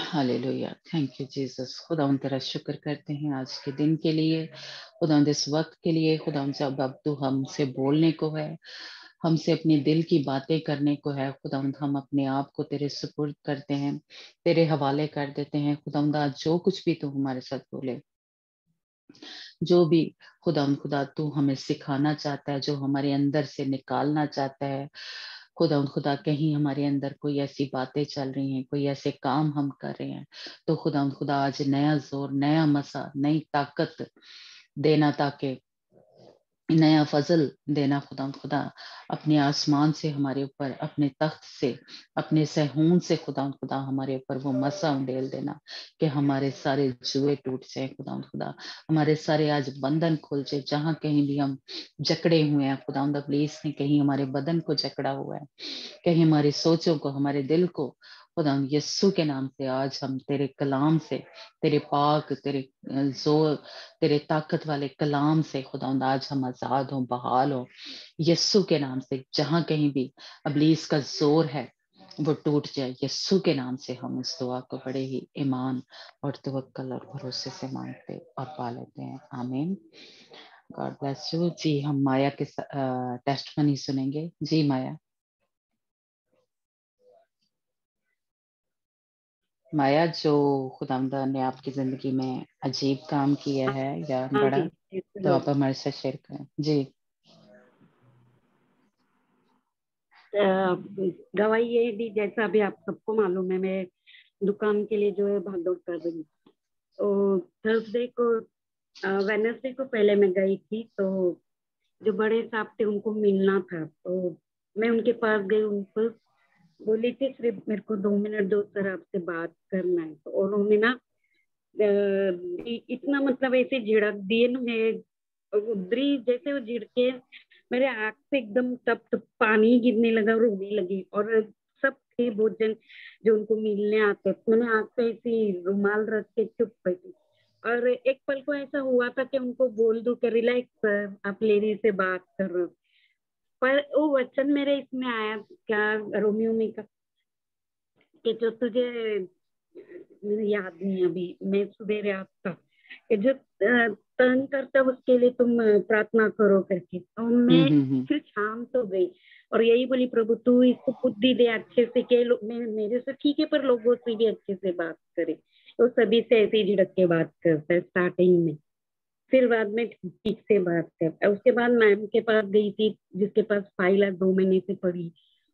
Hallelujah, thank you Jesus. खुदा तेरा शुक्र करते हैं आज के दिन के लिए, खुदा इस वक्त के लिए। खुदा जब अब तू हमसे बोलने को है, हमसे अपने दिल की बातें करने को है, खुदा हम अपने आप को तेरे सुपुर्द करते हैं, तेरे हवाले कर देते हैं। खुदा आज जो कुछ भी तू हमारे साथ बोले, जो भी खुदा तू हमें सिखाना चाहता है, जो हमारे अंदर से निकालना चाहता है, खुदा कहीं हमारे अंदर कोई ऐसी बातें चल रही हैं, कोई ऐसे काम हम कर रहे हैं, तो खुदा आज नया जोर, नया मसा, नई ताकत देना, ताकि नया फजल देना। खुदा अपने आसमान से हमारे ऊपर, अपने तख्त से, अपने सहून से खुदा हमारे ऊपर वो मसा उंडेल देना कि हमारे सारे जुए टूट जाए। खुदा हमारे सारे आज बंधन खुल जाए, जहां कहीं भी हम जकड़े हुए हैं। खुदा इब्लीस ने कहीं हमारे बदन को जकड़ा हुआ है, कहीं हमारी सोचों को, हमारे दिल को, खुदा यस्सु के नाम से आज हम तेरे कलाम से, तेरे पाक, तेरे जोर, तेरे ताकत वाले कलाम से खुदा आज हम आजाद हों, बहाल हों यस्सु के नाम से। जहां कहीं भी अबलीस का जोर है वो टूट जाए यस्सु के नाम से। हम इस दुआ को बड़े ही ईमान और तवक्कल और भरोसे से मांगते और पा लेते हैं। आमीन। गॉड ब्लेस यू जी। हम माया के टेस्टमनी सुनेंगे। जी माया। माया, जो खुदावंदा ने आपकी जिंदगी में अजीब काम किया है या हाँ बड़ा, जी, तो लोग आप हमारे साथ शेयर करें। जी। गवाही ये दी, जैसा अभी आप सबको मालूम है, मैं दुकान के लिए जो है भागदौड़ कर रही हूँ। तो थर्सडे को, वेडनेसडे को पहले मैं गई थी, तो जो बड़े साहब थे उनको मिलना था, तो मैं उनके पास गई। उनको बोली थी सिर्फ मेरे को 2 मिनट दो सर, आपसे बात करना है। तो उन्होंने ना इतना मतलब ऐसे झिड़क दिए ना, मैं उधरी जैसे वो झिड़के मेरे आँख से एकदम टप टप पानी गिरने लगा, रोने लगी। और सब थे बहुत जन जो उनको मिलने आते, मैंने आँख पे ऐसी रुमाल रख के चुप बैठी। और एक पल को ऐसा हुआ था कि उनको बोल दूं कि रिलैक्स सर, आप लेडी से बात कर रहे हो, पर वो वचन मेरे इसमें आया क्या, रोमियो में का, कि जो तुझे, मुझे याद नहीं अभी, मैं सुबह याद था कि जो तंग करता उसके लिए तुम प्रार्थना करो करके। तो मैं हम्म। फिर शांत हो गई और यही बोली, प्रभु तू इसको बुद्धि दे अच्छे से, के मेरे से ठीक है पर लोगों से भी अच्छे से बात करे। तो सभी से ऐसे ही झिड़क के बात करता है स्टार्टिंग में, फिर बाद में ठीक से बात करता है। उसके बाद मैम के पास गई थी, जिसके पास फाइल आज 2 महीने से पड़ी,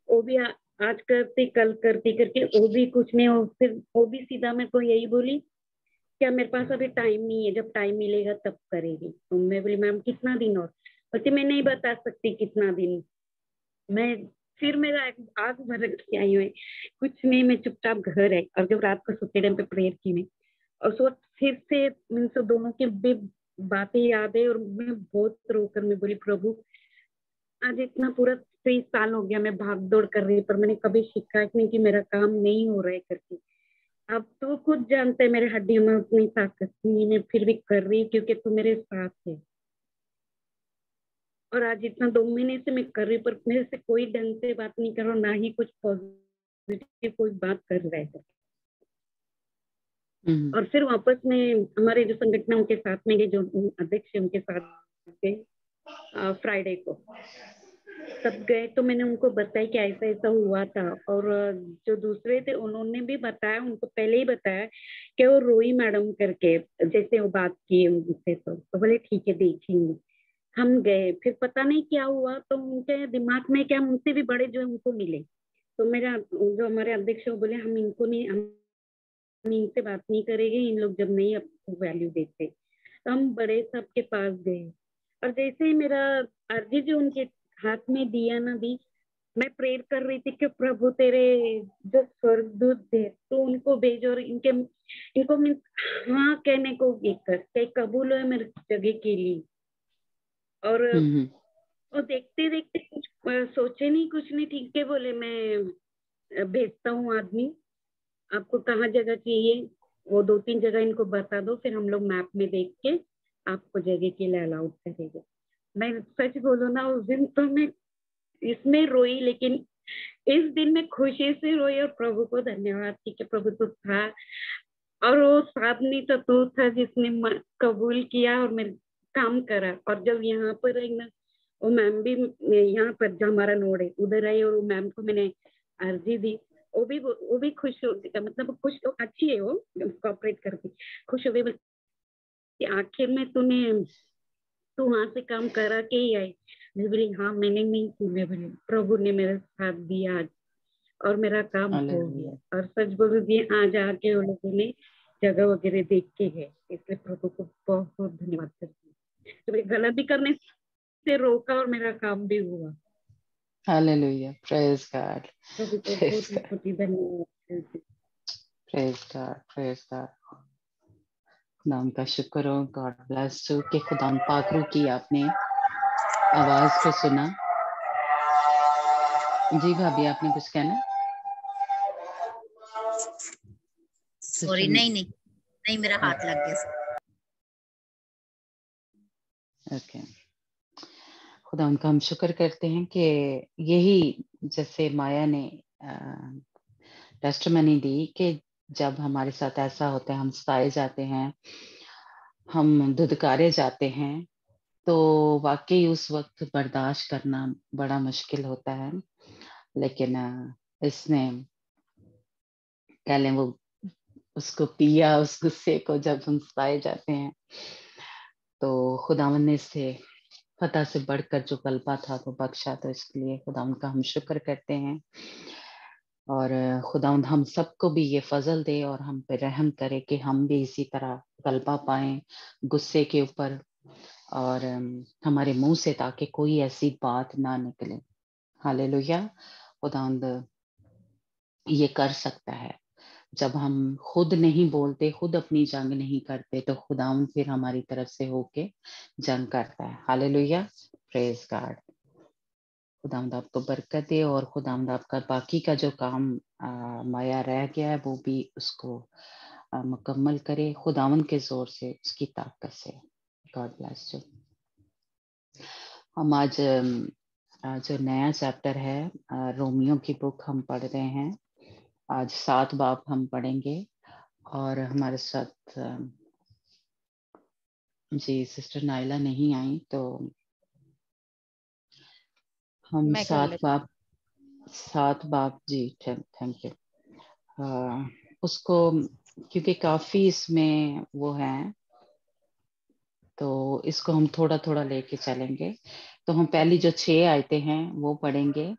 वो भी आज करती कल करती करके वो भी कुछ नहीं हो। फिर वो भी सीधा मेरे को यही बोली, क्या मेरे पास अभी टाइम नहीं है, जब टाइम मिलेगा तब करेगी। तो मैं बोली मैम कितना दिन और, बोलती मैं नहीं बता सकती कितना दिन। मैं फिर मेरा आग भर के आई हुई, कुछ नहीं, मैं चुपचाप घर है। और जब रात को सोते टाइम पे प्रेयर की मैं, और सो फिर से मीन्स दोनों की भी बातें याद है। और मैं बहुत रोकर मैं बोली, प्रभु आज इतना पूरा 30 साल हो गया मैं भाग दौड़ कर रही, पर मैंने कभी शिकायत नहीं कि मेरा काम नहीं हो रहा है करके। अब तो खुद जानते हैं मेरे हड्डियों में उतनी ताकत नहीं, मैं फिर भी कर रही क्योंकि तू मेरे साथ है। और आज इतना 2 महीने से मैं कर रही, पर मेरे से कोई ढंग से बात नहीं कर रहा, ना ही कुछ पॉजिटिव कोई बात कर रहा है। हम्म। और फिर वापस में हमारे जो संगठन उनके साथ में गए, जो अध्यक्ष है उनके साथ गए फ्राइडे को, तब गए तो मैंने उनको बताया कि ऐसा ऐसा हुआ था। और जो दूसरे थे उन्होंने भी बताया, उनको पहले ही बताया कि वो रोई मैडम करके, जैसे वो बात की उनसे, तो बोले ठीक है देखेंगे। हम गए, फिर पता नहीं क्या हुआ, तो उनके दिमाग में क्या, उनसे भी बड़े जो है उनको मिले। तो मेरा जो हमारे अध्यक्ष वो बोले, हम इनको नहीं, हम इनसे बात नहीं करेंगे, इन लोग जब नहीं आपको वैल्यू देते। तो हम बड़े साहब के पास गए, और जैसे ही मेरा अर्जी जो उनके हाथ में दिया ना दी, मैं प्रेयर कर रही थी कि प्रभु तेरे जो स्वर्गदूत थे तो उनको भेजो, और इनको मीन्स हाँ कहने को कर कबूल है मेरे जगह के लिए। और हम्म। वो देखते देखते कुछ सोचे नहीं, कुछ नहीं, ठीक है बोले, मैं भेजता हूँ आदमी, आपको कहाँ जगह चाहिए, वो 2-3 जगह इनको बता दो, फिर हम लोग मैप में देख के आपको जगह के लिए अलाउड करेंगे। मैं सच बोलूँ ना, उस दिन तो मैं इसमें रोई, लेकिन इस दिन मैं खुशी से रोई और प्रभु को धन्यवाद की कि प्रभु तू था, और वो साथ नहीं तो तू था जिसने कबूल किया और मैं काम करा। और जब यहाँ पर आई ना, वो मैम भी यहाँ पर जो हमारा नोड है उधर आई, और वो मैम को मैंने अर्जी दी। वो भी खुश हो, मतलब खुश तो अच्छी है, वो कॉपरेट करती, खुश हो गई कि आखिर में तू वहां से काम करा के ही आई। मैं बोली हाँ, मैंने नहीं की। मैं बोली प्रभु ने मेरा साथ दिया आज और मेरा काम हो गया। हालेलुया। और सच बोलूं जी, आज आके उन लोगों ने जगह वगैरह देख के है, इसलिए प्रभु को बहुत बहुत धन्यवाद करती हूँ। तो मैं गलती करने से रोका और मेरा काम भी हुआ। हालेलुया। Praise God. प्रभु को प्रेज बहुत गॉड। बहुत धन्यवाद करती हूँ। Praise God. Praise God. खुदाम का शुक्र हो। गॉड ब्लेस यू कि खुदाम पाकरू की आपने आवाज को सुना। जी भाभी, आपने कुछ कहना? Sorry, sister. नहीं मेरा हाथ लग गया। ओके। खुदा उनका हम शुक्र करते हैं कि यही, जैसे माया ने टेस्टमनी दी कि जब हमारे साथ ऐसा होता है, हम सताए जाते हैं, हम धुतकारे जाते हैं, तो वाकई उस वक्त बर्दाश्त करना बड़ा मुश्किल होता है। लेकिन इसने कह लें वो उसको पिया, उस गुस्से को, जब हम सताए जाते हैं तो खुदावन ने इससे फतह से बढ़कर जो गलबा था वो बख्शा। तो इसके लिए खुदावन का हम शुक्र करते हैं। और खुदावन हम सबको भी ये फजल दे और हम पे रहम करे कि हम भी इसी तरह गलबा पाएं गुस्से के ऊपर, और हमारे मुंह से ताकि कोई ऐसी बात ना निकले। हालेलुया। खुदावंद ये कर सकता है। जब हम खुद नहीं बोलते, खुद अपनी जंग नहीं करते, तो खुदावंद फिर हमारी तरफ से होके जंग करता है। हालेलुया। Praise God. खुदावंद आपको बरकत दे और खुदावंद आपका बाकी का जो काम माया रह गया है वो भी उसको मुकम्मल करे खुदावंद के जोर से, उसकी ताकत से। God bless you. हम आज जो नया चैप्टर है रोमियो की बुक हम पढ़ रहे हैं। आज 7 बाब हम पढ़ेंगे और हमारे साथ जी सिस्टर नाइला नहीं आई, तो हम मैं कर लेती 7 बाब जी थैंक यू। उसको क्योंकि काफी इसमें वो है, तो इसको हम थोड़ा थोड़ा लेके चलेंगे। तो हम पहली जो 6 आयतें हैं वो पढ़ेंगे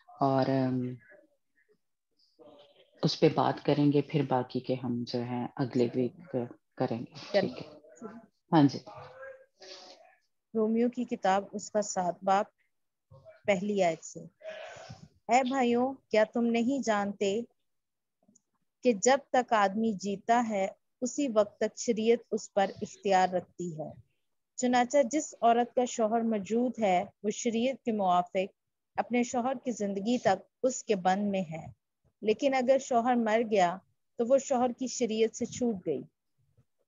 और उस पे बात करेंगे, फिर बाकी के हम जो है अगले वीक करेंगे। ठीक है? हाँ जी। रोमियो की किताब उसका 7 बाब पहली आयत से। ऐ भाइयों, क्या तुम नहीं जानते कि जब तक आदमी जीता है उसी वक्त तक शरीयत उस पर इख्तियार रखती है। चुनाचा जिस औरत का शौहर मौजूद है वो शरीयत के मुआफिक अपने शौहर की जिंदगी तक उसके बंद में है। लेकिन अगर शौहर मर गया तो वो शौहर की शरीयत से छूट गई।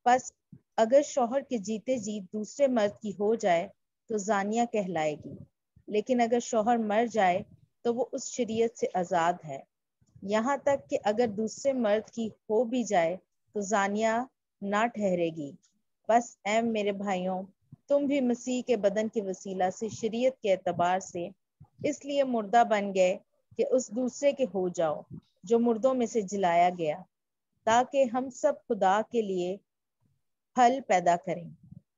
बस अगर शौहर के जीते जी दूसरे मर्द की हो जाए तो जानिया कहलाएगी। लेकिन अगर शौहर मर जाए तो वो उस शरीयत से आज़ाद है। यहाँ तक कि अगर दूसरे मर्द की हो भी जाए तो जानिया ना ठहरेगी। बस ऐ मेरे भाइयों, तुम भी मसीह के बदन के वसीला से शरीयत के एतबार से इसलिए मुर्दा बन गए कि उस दूसरे के हो जाओ जो मुर्दों में से जिलाया गया, ताकि हम सब खुदा के लिए फल पैदा करें।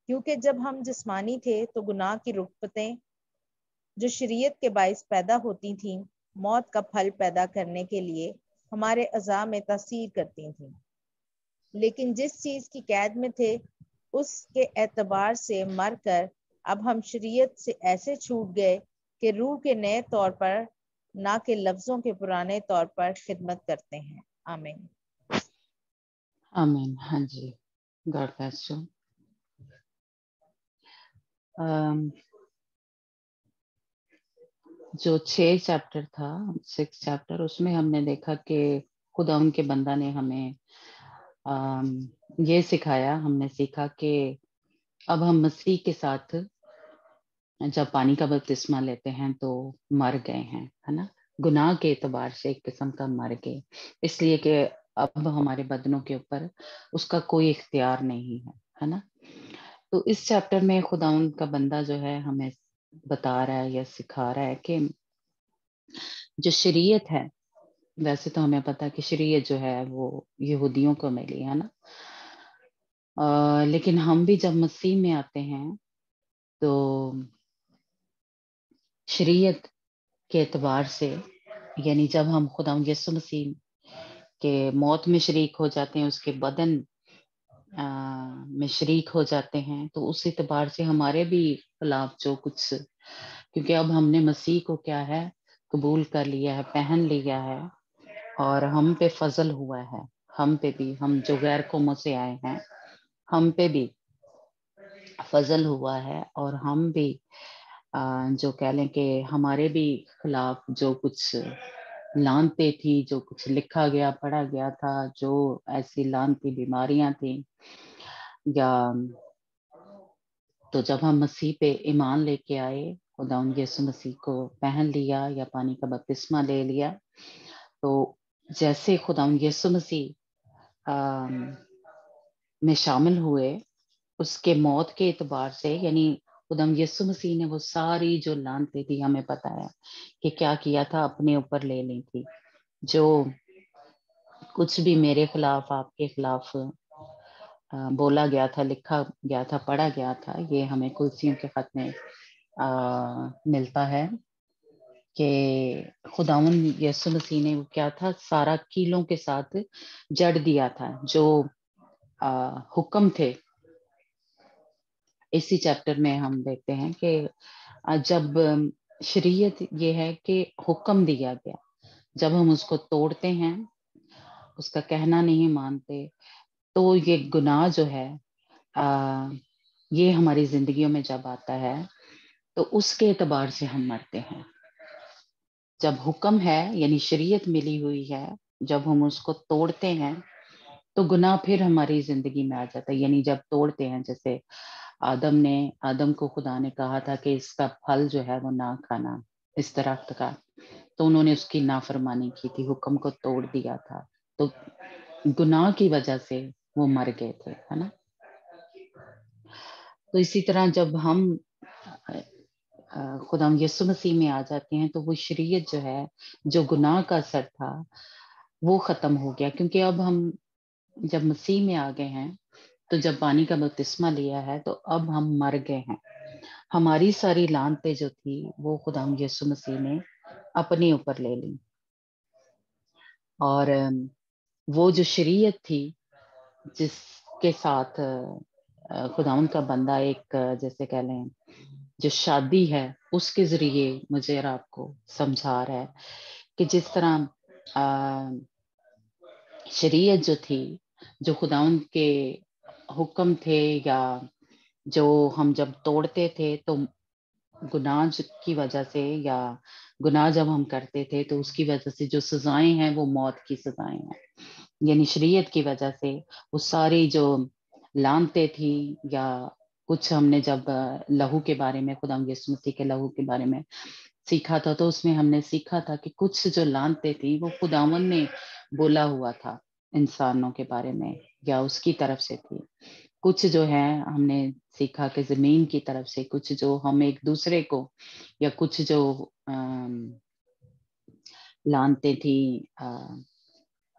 क्योंकि जब हम जिस्मानी थे तो गुनाह की रुकपतें जो शरीयत के बाइस पैदा होती थीं, मौत का फल पैदा करने के लिए हमारे अज़ा में तासीर करती थीं। लेकिन जिस चीज की कैद में थे उसके एतबार से मरकर अब हम शरीयत से ऐसे छूट गए कि रूह के नए तौर पर, ना कि लफ्जों के पुराने तौर पर खिदमत करते हैं। आमीन। आमीन। हाँ जी। God bless you. जो 6 चैप्टर था, 6 चैप्टर, उसमें हमने देखा कि खुदा उनके बंदा ने हमें ये सिखाया, हमने सीखा कि अब हम मसीह के साथ जब पानी का बपतिस्मा लेते हैं तो मर गए हैं, है ना। گناہ کے اعتبار سے ایک قسم کا مر گئے، اس لیے کہ اب ہمارے بدنوں کے اوپر اس کا کوئی اختیار نہیں ہے نا۔ تو اس چیپٹر میں خداوند کا بندہ جو ہے ہمیں بتا رہا ہے یا سکھا رہا ہے کہ جو شریعت ہے، ویسے تو ہمیں پتا کہ شریعت جو ہے وہ یہودیوں کو ملی ہے نا، لیکن ہم بھی جب مسیح میں آتے ہیں تو شریعت کے اعتبار سے، یعنی جب ہم خداوند یسوع مسیح کے موت میں شریک ہو جاتے ہیں، اس کے بدن میں شریک ہو جاتے ہیں، تو اس اعتبار سے ہمارے بھی خلاف جو کچھ، کیونکہ اب ہم نے مسیح کو کیا ہے قبول کر لیا ہے، پہن لیا ہے، اور ہم پہ فضل ہوا ہے، ہم پہ بھی، ہم جو غیر قوموں سے آئے ہیں ہم پہ بھی فضل ہوا ہے، اور ہم بھی جو کہہ لیں کہ ہمارے بھی خلاف جو کچھ لعنتیں تھی، جو کچھ لکھا گیا پڑھا گیا تھا، جو ایسی لعنتی بیماریاں تھیں، یا تو جب ہم مسیح پہ ایمان لے کے آئے، خداوند یسوع مسیح کو پہن لیا یا پانی کا بپتسمہ لے لیا، تو جیسے خداوند یسوع مسیح میں شامل ہوئے، اس کے موت کے اعتبار سے، یعنی خداوند یسوع مسیح نے وہ ساری جو لعنتیں تھی، ہمیں پتا ہے کہ کیا کیا تھا، اپنے اوپر لے لی تھی۔ جو کچھ بھی میرے خلاف، آپ کے خلاف بولا گیا تھا، لکھا گیا تھا، پڑھا گیا تھا، یہ ہمیں کلسیوں کے خط میں ملتا ہے کہ خداوند یسوع مسیح نے کیا تھا، سارا کیلوں کے ساتھ جڑ دیا تھا، جو حکم تھے۔ اسی چیپٹر میں ہم دیکھتے ہیں کہ جب شریعت یہ ہے کہ حکم دیا گیا، جب ہم اس کو توڑتے ہیں، اس کا کہنا نہیں مانتے، تو یہ گناہ جو ہے یہ ہماری زندگیوں میں جب آتا ہے تو اس کے اعتبار سے ہم مرتے ہیں۔ جب حکم ہے، یعنی شریعت ملی ہوئی ہے، جب ہم اس کو توڑتے ہیں تو گناہ پھر ہماری زندگی میں آ جاتا ہے۔ یعنی جب توڑتے ہیں، جیسے آدم کو خدا نے کہا تھا کہ اس کا پھل جو ہے وہ نہ کھانا، اس درخت کا، تو انہوں نے اس کی نافرمانی کی تھی، حکم کو توڑ دیا تھا، تو گناہ کی وجہ سے وہ مر گئے تھے، ہے نا۔ تو اسی طرح جب ہم خداوند یسوع مسیح میں آ جاتے ہیں تو وہ شریعت جو ہے، جو گناہ کا اثر تھا، وہ ختم ہو گیا، کیونکہ اب ہم جب مسیح میں آ گئے ہیں، تو جب پانی کا بپتسمہ لیا ہے تو اب ہم مر گئے ہیں۔ ہماری ساری لعنتیں جو تھی وہ خداوند یسوع مسیح نے اپنے اوپر لے لی، اور وہ جو شریعت تھی جس کے ساتھ خداوند کا بندہ ایک جیسے کہہ لیں جو شادی ہے، اس کے ذریعے مجھے اور آپ کو سمجھا رہا ہے کہ جس طرح شریعت جو تھی، جو خداوند کے حکم تھے، یا جو ہم جب توڑتے تھے تو گناہ کی وجہ سے، یا گناہ جب ہم کرتے تھے تو اس کی وجہ سے جو سزائیں ہیں وہ موت کی سزائیں ہیں، یعنی شریعت کی وجہ سے وہ ساری جو لعنتیں تھی، یا کچھ ہم نے جب لہو کے بارے میں، خداوند یسوع مسیح کے لہو کے بارے میں سیکھا تھا، تو اس میں ہم نے سیکھا تھا کہ کچھ جو لعنتیں تھی وہ خداوند نے بولا ہوا تھا انسانوں کے بارے میں، یا اس کی طرف سے تھی۔ کچھ جو ہے ہم نے سیکھا کہ زمین کی طرف سے، کچھ جو ہم ایک دوسرے کو، یا کچھ جو لعنتیں تھی،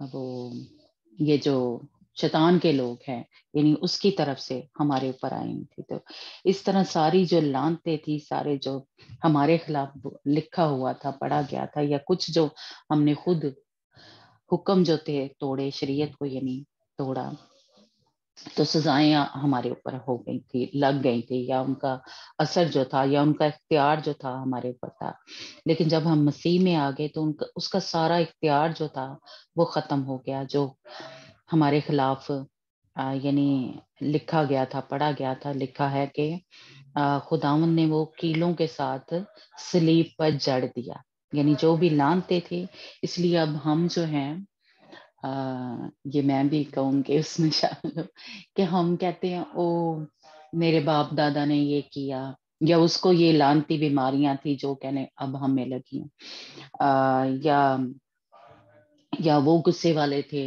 وہ یہ جو شیطان کے لوگ ہیں، یعنی اس کی طرف سے ہمارے اوپر آئی تھی۔ تو اس طرح ساری جو لعنتیں تھی، سارے جو ہمارے خلاف لکھا ہوا تھا، پڑھا گیا تھا، یا کچھ جو ہم نے خود حکم جو تھے توڑے، شریعت کو یعنی توڑا، تو سزائیں ہمارے اوپر ہو گئی تھی، لگ گئی تھی، یا ان کا اثر جو تھا، یا ان کا اختیار جو تھا ہمارے اوپر تھا۔ لیکن جب ہم مسیح میں آ گئے تو اس کا سارا اختیار جو تھا وہ ختم ہو گیا، جو ہمارے خلاف یعنی لکھا گیا تھا، پڑھا گیا تھا۔ لکھا ہے کہ خداوند نے وہ کیلوں کے ساتھ صلیب پر جڑ دیا، یعنی جو بھی لعنتیں تھے۔ اس لیے اب ہم جو ہیں، یہ میں بھی کہوں کہ اس میں شامل ہوں، کہ ہم کہتے ہیں او میرے باپ دادا نے یہ کیا، یا اس کو یہ لانتی بیماریاں تھی جو کہنے اب ہمیں لگی یا وہ غصے والے تھے،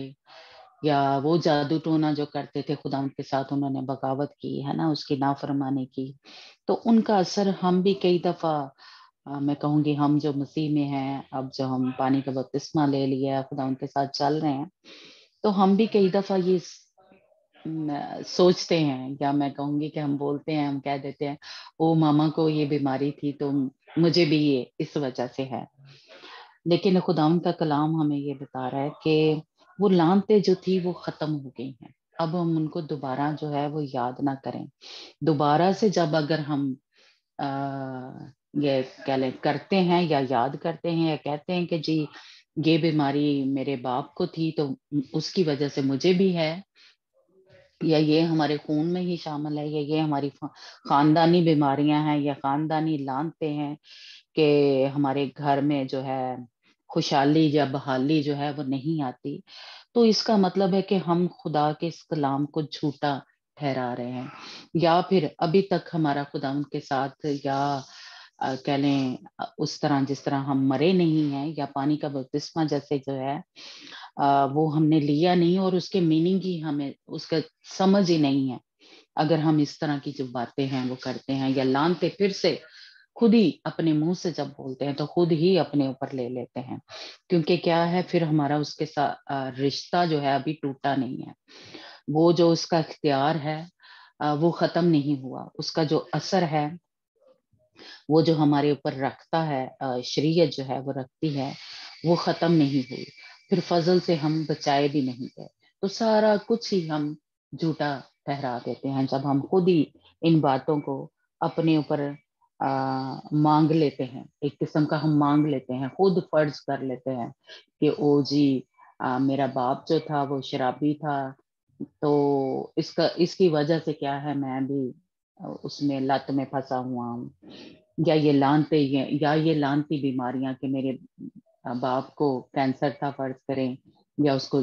یا وہ جادو ٹونا جو کرتے تھے خدا ان کے ساتھ انہوں نے بغاوت کی ہے نا، اس کی نافرمانی کی، تو ان کا اثر ہم بھی کئی دفعہ میں کہوں گی ہم جو مسیح میں ہیں، اب جو ہم پانی کا بپتسمہ لے لیا خدا ان کے ساتھ چل رہے ہیں، تو ہم بھی کئی دفعہ یہ سوچتے ہیں، یا میں کہوں گی کہ ہم بولتے ہیں، ہم کہہ دیتے ہیں او ماما کو یہ بیماری تھی تو مجھے بھی یہ اس وجہ سے ہے، لیکن خداوند کا کلام ہمیں یہ بتا رہا ہے کہ وہ لعنتیں جو تھی وہ ختم ہو گئی ہیں، اب ہم ان کو دوبارہ جو ہے وہ یاد نہ کریں، دوبارہ سے جب اگر ہم یہ کرتے ہیں یا یاد کرتے ہیں یا کہتے ہیں کہ جی یہ بیماری میرے باپ کو تھی تو اس کی وجہ سے مجھے بھی ہے، یا یہ ہمارے خون میں ہی شامل ہے، یا یہ ہماری خاندانی بیماریاں ہیں یا خاندانی لعنتیں ہیں کہ ہمارے گھر میں جو ہے خوشحالی یا بحالی جو ہے وہ نہیں آتی، تو اس کا مطلب ہے کہ ہم خدا کے اس کلام کو جھوٹا ٹھہرا رہے ہیں، یا پھر ابھی تک ہمارا خدا ان کے ساتھ یا کہہ لیں اس طرح جس طرح ہم مرے نہیں ہیں، یا پانی کا بپتسمہ جیسے جو ہے وہ ہم نے لیا نہیں، اور اس کے میننگ ہی ہمیں اس کا سمجھ ہی نہیں ہے، اگر ہم اس طرح کی جو باتیں ہیں وہ کرتے ہیں، یا لانتے پھر سے خود ہی اپنے منہ سے جب بولتے ہیں تو خود ہی اپنے اوپر لے لیتے ہیں، کیونکہ کیا ہے پھر ہمارا اس کے ساتھ رشتہ جو ہے ابھی ٹوٹا نہیں ہے، وہ جو اس کا اختیار ہے وہ ختم نہیں ہوا، اس کا جو اثر ہے وہ جو ہمارے اوپر رکھتا ہے، شریعت جو ہے وہ رکھتی ہے، وہ ختم نہیں ہوئی، پھر فضل سے ہم بچائے بھی نہیں گئے، تو سارا کچھ ہی ہم جھوٹا ٹھہرا دیتے ہیں جب ہم خود ہی ان باتوں کو اپنے اوپر مانگ لیتے ہیں، ایک قسم کا ہم مانگ لیتے ہیں، خود فرض کر لیتے ہیں کہ او جی میرا باپ جو تھا وہ شرابی تھا، تو اس کی وجہ سے کیا ہے میں بھی اس میں لت میں پھنسا ہوا ہوں، یا یہ لانتی بیماریاں کہ میرے باپ کو کینسر تھا فرض کریں، یا اس کو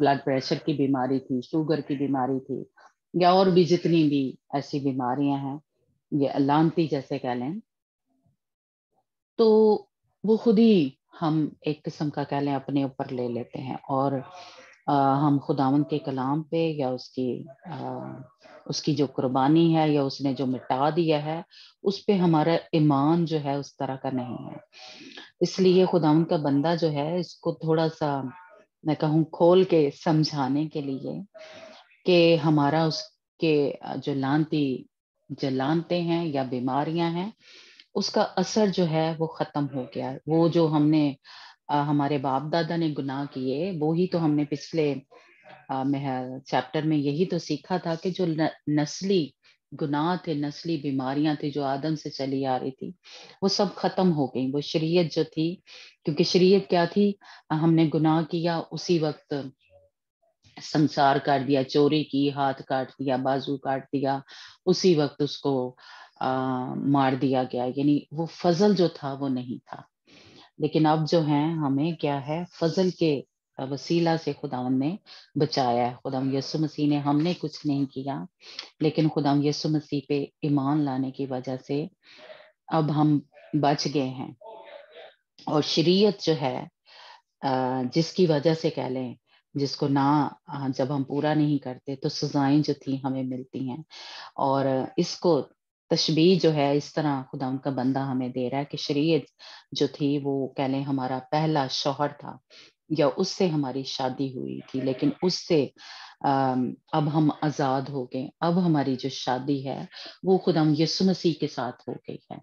بلڈ پریشر کی بیماری تھی، شوگر کی بیماری تھی، یا اور بھی جتنی بھی ایسی بیماریاں ہیں یہ لانتی جیسے کہہ لیں، تو وہ خود ہی ہم ایک قسم کا کہہ لیں اپنے اوپر لے لیتے ہیں، اور ہم خداوند کے کلام پہ یا اس کی جو قربانی ہے یا اس نے جو مٹا دیا ہے اس پہ ہمارا ایمان جو ہے اس طرح کا نہیں ہے، اس لیے خداوند کا بندہ جو ہے اس کو تھوڑا سا میں کہوں کھول کے سمجھانے کے لیے کہ ہمارا اس کے جو لانتے ہیں یا بیماریاں ہیں اس کا اثر جو ہے وہ ختم ہو گیا، وہ جو ہم نے ہمارے باپ دادا نے گناہ کیے وہی تو ہم نے پچھلے چیپٹر میں یہی تو سیکھا تھا کہ جو نسلی گناہ تھے، نسلی بیماریاں تھی جو آدم سے چلی آ رہی تھی وہ سب ختم ہو گئی، وہ شریعت جو تھی، کیونکہ شریعت کیا تھی، ہم نے گناہ کیا اسی وقت سنسار کاٹ دیا، چوری کی ہاتھ کاٹ دیا، بازو کاٹ دیا، اسی وقت اس کو مار دیا گیا، یعنی وہ فضل جو تھا وہ نہیں تھا، لیکن اب جو ہے ہمیں کیا ہے فضل کے وسیلہ سے خداوند نے بچایا ہے، خداوند یسوع مسیح نے، ہم نے کچھ نہیں کیا لیکن خداوند یسوع مسیح پہ ایمان لانے کی وجہ سے اب ہم بچ گئے ہیں، اور شریعت جو ہے جس کی وجہ سے کہہ لیں جس کو نہ جب ہم پورا نہیں کرتے تو سزائیں جو تھیں ہمیں ملتی ہیں، اور اس کو تشبیہ جو ہے اس طرح خدا ان کا بندہ ہمیں دے رہا ہے کہ شریعت جو تھی وہ کہہ لیں ہمارا پہلا شوہر تھا یا اس سے ہماری شادی ہوئی تھی، لیکن اس سے اب ہم آزاد ہو گئے، اب ہماری جو شادی ہے وہ خدا یسوع مسیح کے ساتھ ہو گئی ہے،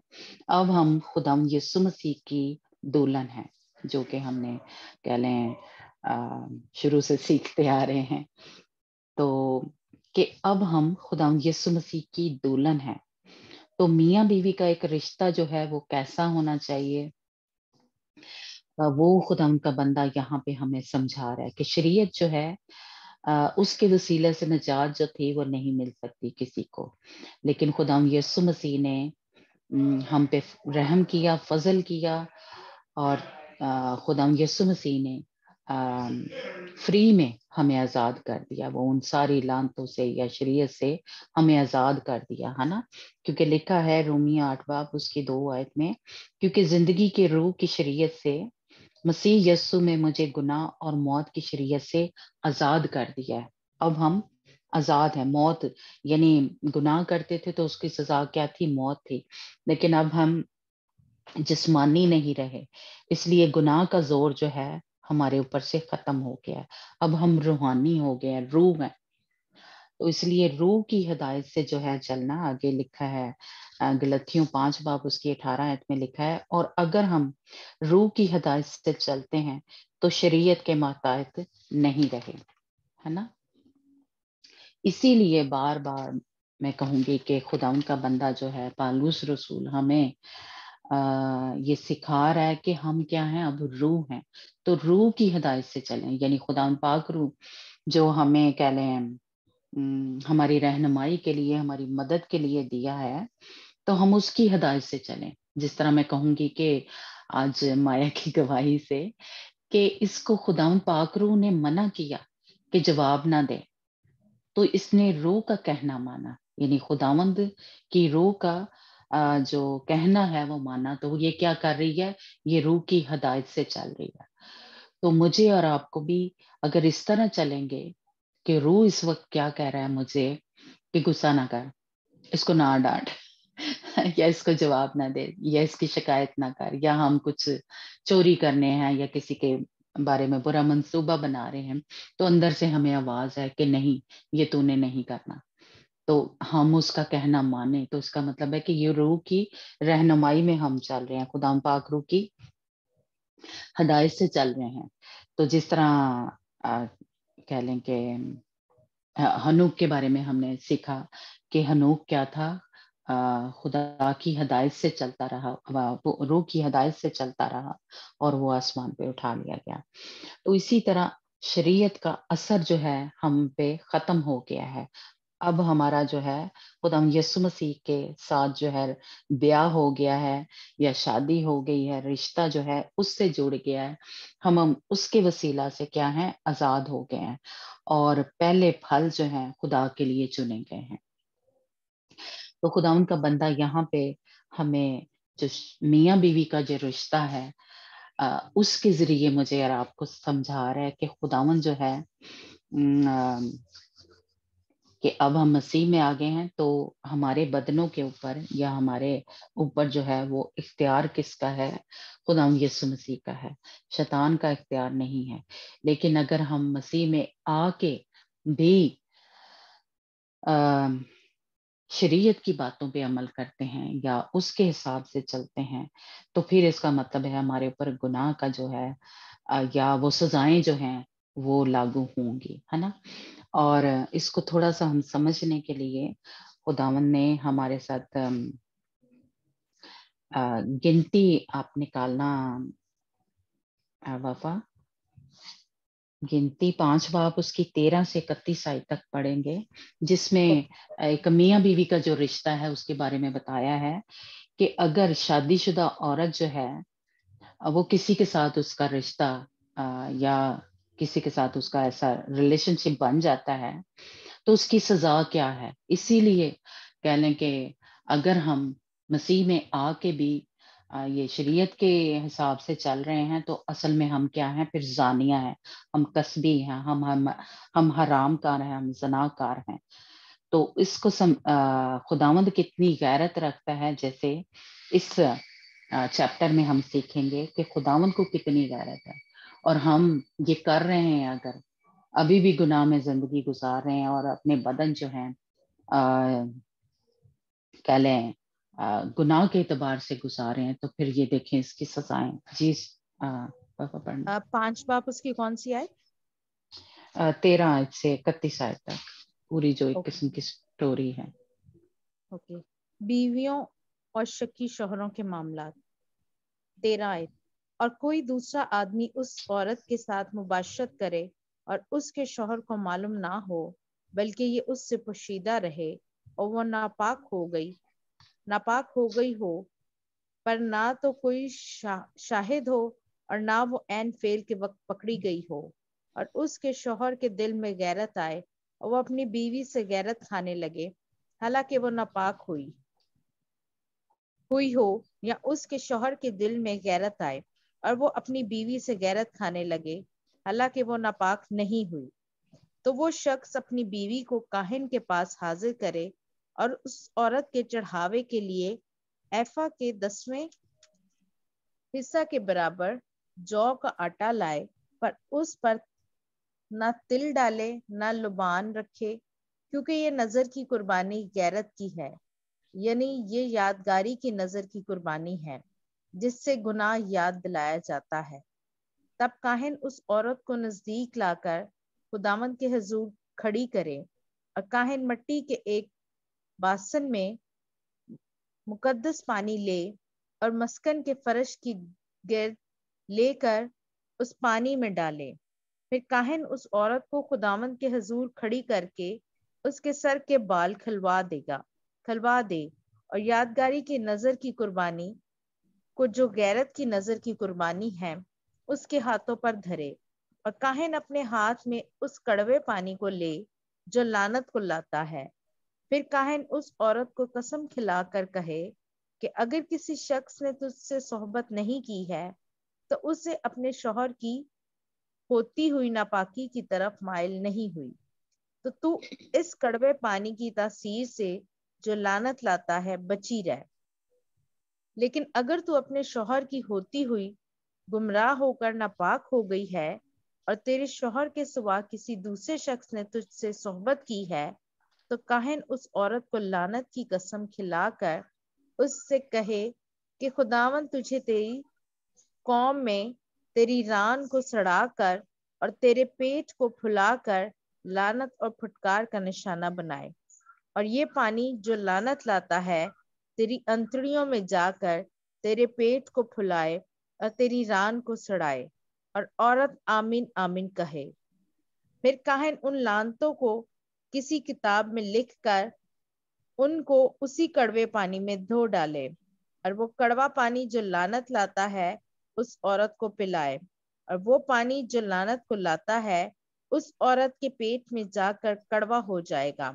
اب ہم خدا یسوع مسیح کی دلہن ہے، جو کہ ہم نے کہہ لیں شروع سے سیکھتے آ رہے ہیں، تو کہ اب ہم خدا یسوع مسیح کی دلہن ہے، تو میاں بیوی کا ایک رشتہ جو ہے وہ کیسا ہونا چاہیے، وہ خدا ان کا بندہ یہاں پہ ہمیں سمجھا رہا ہے کہ شریعت جو ہے اس کے وسیلے سے نجات جو تھی وہ نہیں مل سکتی کسی کو، لیکن خدا یسوع مسیح نے ہم پہ رحم کیا، فضل کیا، اور خدا یسوع مسیح نے फ्री में हमें आजाद कर दिया, वो उन सारी लानतों से या शरीयत से हमें आजाद कर दिया, है ना। क्योंकि लिखा है रोमियो 8 बाब उसकी 2 आयत में, क्योंकि जिंदगी के रूह की शरीयत से मसीह यस्सु में मुझे गुनाह और मौत की शरीयत से आजाद कर दिया है। अब हम आजाद हैं। मौत यानी गुनाह करते थे तो उसकी सजा क्या थी? मौत थी। लेकिन अब हम जिस्मानी नहीं रहे, इसलिए गुनाह का जोर जो है हमारे ऊपर से खत्म हो गया है। अब हम रूहानी हो गए हैं, रूह है। तो इसलिए रूह की हिदायत से जो है चलना, आगे लिखा है गलतियों 5 बाब उसकी 18 आयत में लिखा है, और अगर हम रूह की हिदायत से चलते हैं तो शरीयत के माताहत नहीं रहे, है ना। इसीलिए बार बार मैं कहूंगी कि खुदाउन का बंदा जो है पालूस रसूल हमें ये सिखा रहा है कि हम क्या हैं, अब रूह हैं। तो रूह की हिदायत से चलें, यानी खुदाउन पाक रूह जो हमें कह लें हमारी रहनुमाई के लिए, हमारी मदद के लिए दिया है, तो हम उसकी हिदायत से चलें। जिस तरह मैं कहूंगी कि आज माया की गवाही से कि इसको खुदाउन पाक रूह ने मना किया कि जवाब ना दे, तो इसने रूह का कहना माना, यानी खुदावंद की रूह का जो कहना है वो माना। तो ये क्या कर रही है? ये रूह की हिदायत से चल रही है। तो मुझे और आपको भी अगर इस तरह चलेंगे कि रूह इस वक्त क्या कह रहा है मुझे कि गुस्सा ना कर, इसको ना डांट या इसको जवाब ना दे, या इसकी शिकायत ना कर, या हम कुछ चोरी करने हैं या किसी के बारे में बुरा मंसूबा बना रहे हैं, तो अंदर से हमें आवाज है कि नहीं, ये तूने नहीं करना। तो हम उसका कहना माने, तो इसका मतलब है कि ये रूह की रहनुमाई में हम चल रहे हैं, खुदाम पाक रूह की हदायत से चल रहे हैं। तो जिस तरह कह लें कि हनूक के बारे में हमने सीखा कि हनूक क्या था, खुदा की हदायत से चलता रहा, वो रूह की हदायत से चलता रहा और वो आसमान पे उठा लिया गया। तो इसी तरह शरीयत का असर जो है हम पे खत्म हो गया है। अब हमारा जो है खुदा यीशु मसीह के साथ जो है ब्याह हो गया है या शादी हो गई है, रिश्ता जो है उससे जुड़ गया है। हम उसके वसीला से क्या है, आजाद हो गए हैं, और पहले फल जो है खुदा के लिए चुने गए हैं। तो खुदा उनका बंदा यहाँ पे हमें जो मियाँ बीवी का जो रिश्ता है उसके जरिए मुझे और आपको समझा रहा है कि खुदावन जो है कि अब हम मसीह में आ गए हैं, तो हमारे बदनों के ऊपर या हमारे ऊपर जो है वो इख्तियार किसका है? खुदाम यीशु मसीह का है, शैतान का इख्तियार नहीं है। लेकिन अगर हम मसीह में आके भी शरीयत की बातों पे अमल करते हैं या उसके हिसाब से चलते हैं, तो फिर इसका मतलब है हमारे ऊपर गुनाह का जो है या वो सजाएं जो हैं वो लागू होंगी, है ना। और इसको थोड़ा सा हम समझने के लिए खुदावन ने हमारे साथ गिनती आप निकालना वफा, गिनती 5 बाब उसकी 13 से 31 आयत तक पढ़ेंगे, जिसमें एक मियाँ बीवी का जो रिश्ता है उसके बारे में बताया है कि अगर शादीशुदा औरत जो है वो किसी के साथ उसका रिश्ता या किसी के साथ उसका ऐसा रिलेशनशिप बन जाता है तो उसकी सजा क्या है। इसीलिए कह लें कि अगर हम मसीह में आके भी ये शरीयत के हिसाब से चल रहे हैं तो असल में हम क्या हैं? फिर जानिया हैं, हम कसबी हैं, हम हराम कार हैं, हम जनाकार हैं। तो इसको खुदावंद कितनी गैरत रखता है, जैसे इस चैप्टर में हम सीखेंगे कि खुदावंद को कितनी गैरत है, और हम ये कर रहे हैं, अगर अभी भी गुनाह में जिंदगी गुजार रहे हैं और अपने बदन जो है कह लें गुनाह के एतबार से गुजारे हैं, तो फिर ये देखें इसकी सजाएं। जी पापा पढ़ना 5 बाब उसकी कौन सी आयत? 13 आयत से 31 आयत तक पूरी जो एक ओके किस्म की स्टोरी है। ओके। बीवियों और शकी शोहरों के मामला। 13 आयत। और कोई दूसरा आदमी उस औरत के साथ मुबाशरत करे और उसके शौहर को मालूम ना हो, बल्कि ये उससे पोशीदा रहे और वो नापाक हो गई हो, पर ना तो कोई शाहिद हो اور نہ وہ عین فعل کے وقت پکڑی گئی ہو، اور اس کے شوہر کے دل میں غیرت آئے اور وہ اپنی بیوی سے غیرت کھانے لگے حالانکہ وہ ناپاک ہوئی ہو، یا اس کے شوہر کے دل میں غیرت آئے اور وہ اپنی بیوی سے غیرت کھانے لگے حالانکہ وہ ناپاک نہیں ہوئی، تو وہ شخص اپنی بیوی کو کاہن کے پاس حاضر کرے اور اس عورت کے چڑھاوے کے لیے ایفا کے 10ویں حصہ کے برابر جو کا آٹا لائے، پر اس پر نہ تل ڈالے نہ لبان رکھے، کیونکہ یہ نظر کی قربانی غیرت کی ہے، یعنی یہ یادگاری کی نظر کی قربانی ہے جس سے گناہ یاد دلایا جاتا ہے۔ تب کاہن اس عورت کو نزدیک لا کر خداوند کے حضور کھڑی کرے، اور کاہن مٹی کے ایک باسن میں مقدس پانی لے اور مسکن کے فرش کی گرد لے کر اس پانی میں ڈالے، پھر کاہن اس عورت کو خداوند کے حضور کھڑی کر کے اس کے سر کے بال کھلوا دے اور یادگاری کی نظر کی قربانی کو جو غیرت کی نظر کی قربانی ہے اس کے ہاتھوں پر دھرے، اور کاہن اپنے ہاتھ میں اس کڑوے پانی کو لے جو لعنت کو لاتا ہے، پھر کاہن اس عورت کو قسم کھلا کر کہے کہ اگر کسی شخص نے تجھ سے صحبت نہیں کی ہے تو اسے اپنے شوہر کی ہوتی ہوئی ناپاکی کی طرف مائل نہیں ہوئی، تو اس کڑوے پانی کی تاثیر سے جو لعنت لاتا ہے بچی رہ۔ لیکن اگر تو اپنے شوہر کی ہوتی ہوئی گمراہ ہو کر ناپاک ہو گئی ہے اور تیرے شوہر کے سوا کسی دوسرے شخص نے تجھ سے صحبت کی ہے، تو کاہن اس عورت کو لعنت کی قسم کھلا کر اس سے کہے کہ خداوند تجھے تیری قوم میں تیری ران کو سڑا کر اور تیرے پیٹ کو پھلا کر لعنت اور پھٹکار کا نشانہ بنائے، اور یہ پانی جو لعنت لاتا ہے تیری انتڑیوں میں جا کر تیرے پیٹ کو پھلائے اور تیری ران کو سڑائے۔ اور عورت آمین آمین کہے۔ پھر کاہن ان لعنتوں کو کسی کتاب میں لکھ کر ان کو اسی کڑوے پانی میں دھو ڈالے، اور وہ کڑوا پانی جو لعنت لاتا ہے اس عورت کو پلائے، اور وہ پانی جو لعنت کو لاتا ہے اس عورت کے پیٹ میں جا کر کڑوا ہو جائے گا،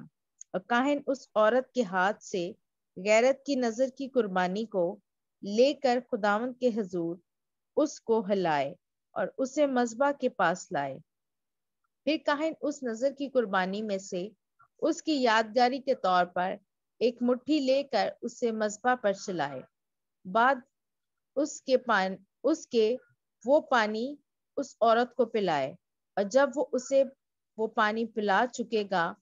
اور کاہن اس عورت کے ہاتھ سے غیرت کی نظر کی قربانی کو لے کر خداوند کے حضور اس کو ہلائے اور اسے مذبح کے پاس لائے، پھر کاہن اس نظر کی قربانی میں سے اس کی یادگاری کے طور پر ایک مٹھی لے کر اسے مذبح پر چلائے، بعد اس کے وہ پانی اس عورت کو پلائے، اور جب وہ اسے وہ پانی پلا چکے گا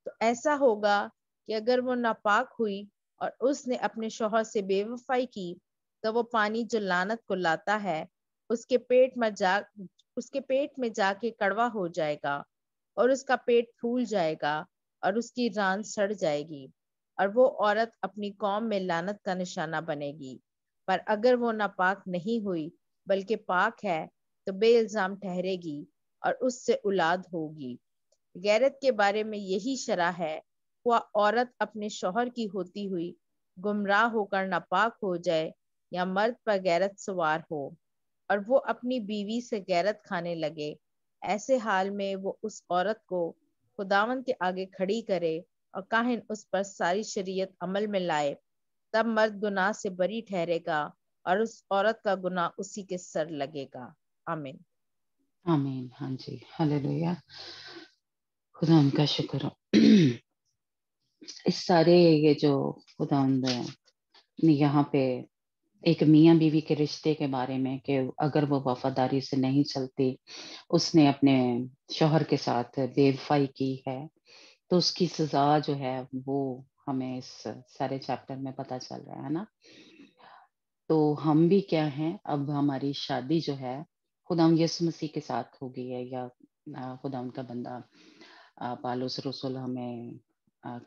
تو ایسا ہوگا کہ اگر وہ ناپاک ہوئی اور اس نے اپنے شوہر سے بے وفائی کی تو وہ پانی جو لعنت کو لاتا ہے اس کے پیٹ میں جا کے کڑوا ہو جائے گا، اور اس کا پیٹ پھول جائے گا اور اس کی ران سڑ جائے گی، اور وہ عورت اپنی قوم میں لعنت کا نشانہ بنے گی۔ پر اگر وہ ناپاک نہیں ہوئی بلکہ پاک ہے تو بے الزام ٹھہرے گی اور اس سے اولاد ہوگی۔ غیرت کے بارے میں یہی شرح ہے، وہ عورت اپنے شوہر کی ہوتی ہوئی گمراہ ہو کر ناپاک ہو جائے یا مرد پر غیرت سوار ہو اور وہ اپنی بیوی سے غیرت کھانے لگے، ایسے حال میں وہ اس عورت کو خداوند کے آگے کھڑی کرے اور کاہن اس پر ساری شریعت عمل میں لائے، تب مرد گناہ سے بری ٹھہرے گا اور اس عورت کا گناہ اسی کے سر لگے گا۔ آمین۔ آمین۔ ہاں جی، ہلیلویا، خدا ان کا شکر ہو۔ اس سارے یہ جو خداوند نے یہاں پہ ایک میاں بیوی کے رشتے کے بارے میں کہ اگر وہ وفاداری سے نہیں چلتی، اس نے اپنے شوہر کے ساتھ بے وفائی کی ہے تو اس کی سزا جو ہے وہ ہمیں اس سارے چیپٹر میں پتہ چل رہا ہے نا۔ تو ہم بھی کیا ہیں، اب ہماری شادی جو ہے خداوند یسوع مسیح کے ساتھ ہو گئی ہے، یا خداوند کا بندہ پالوس رسول ہمیں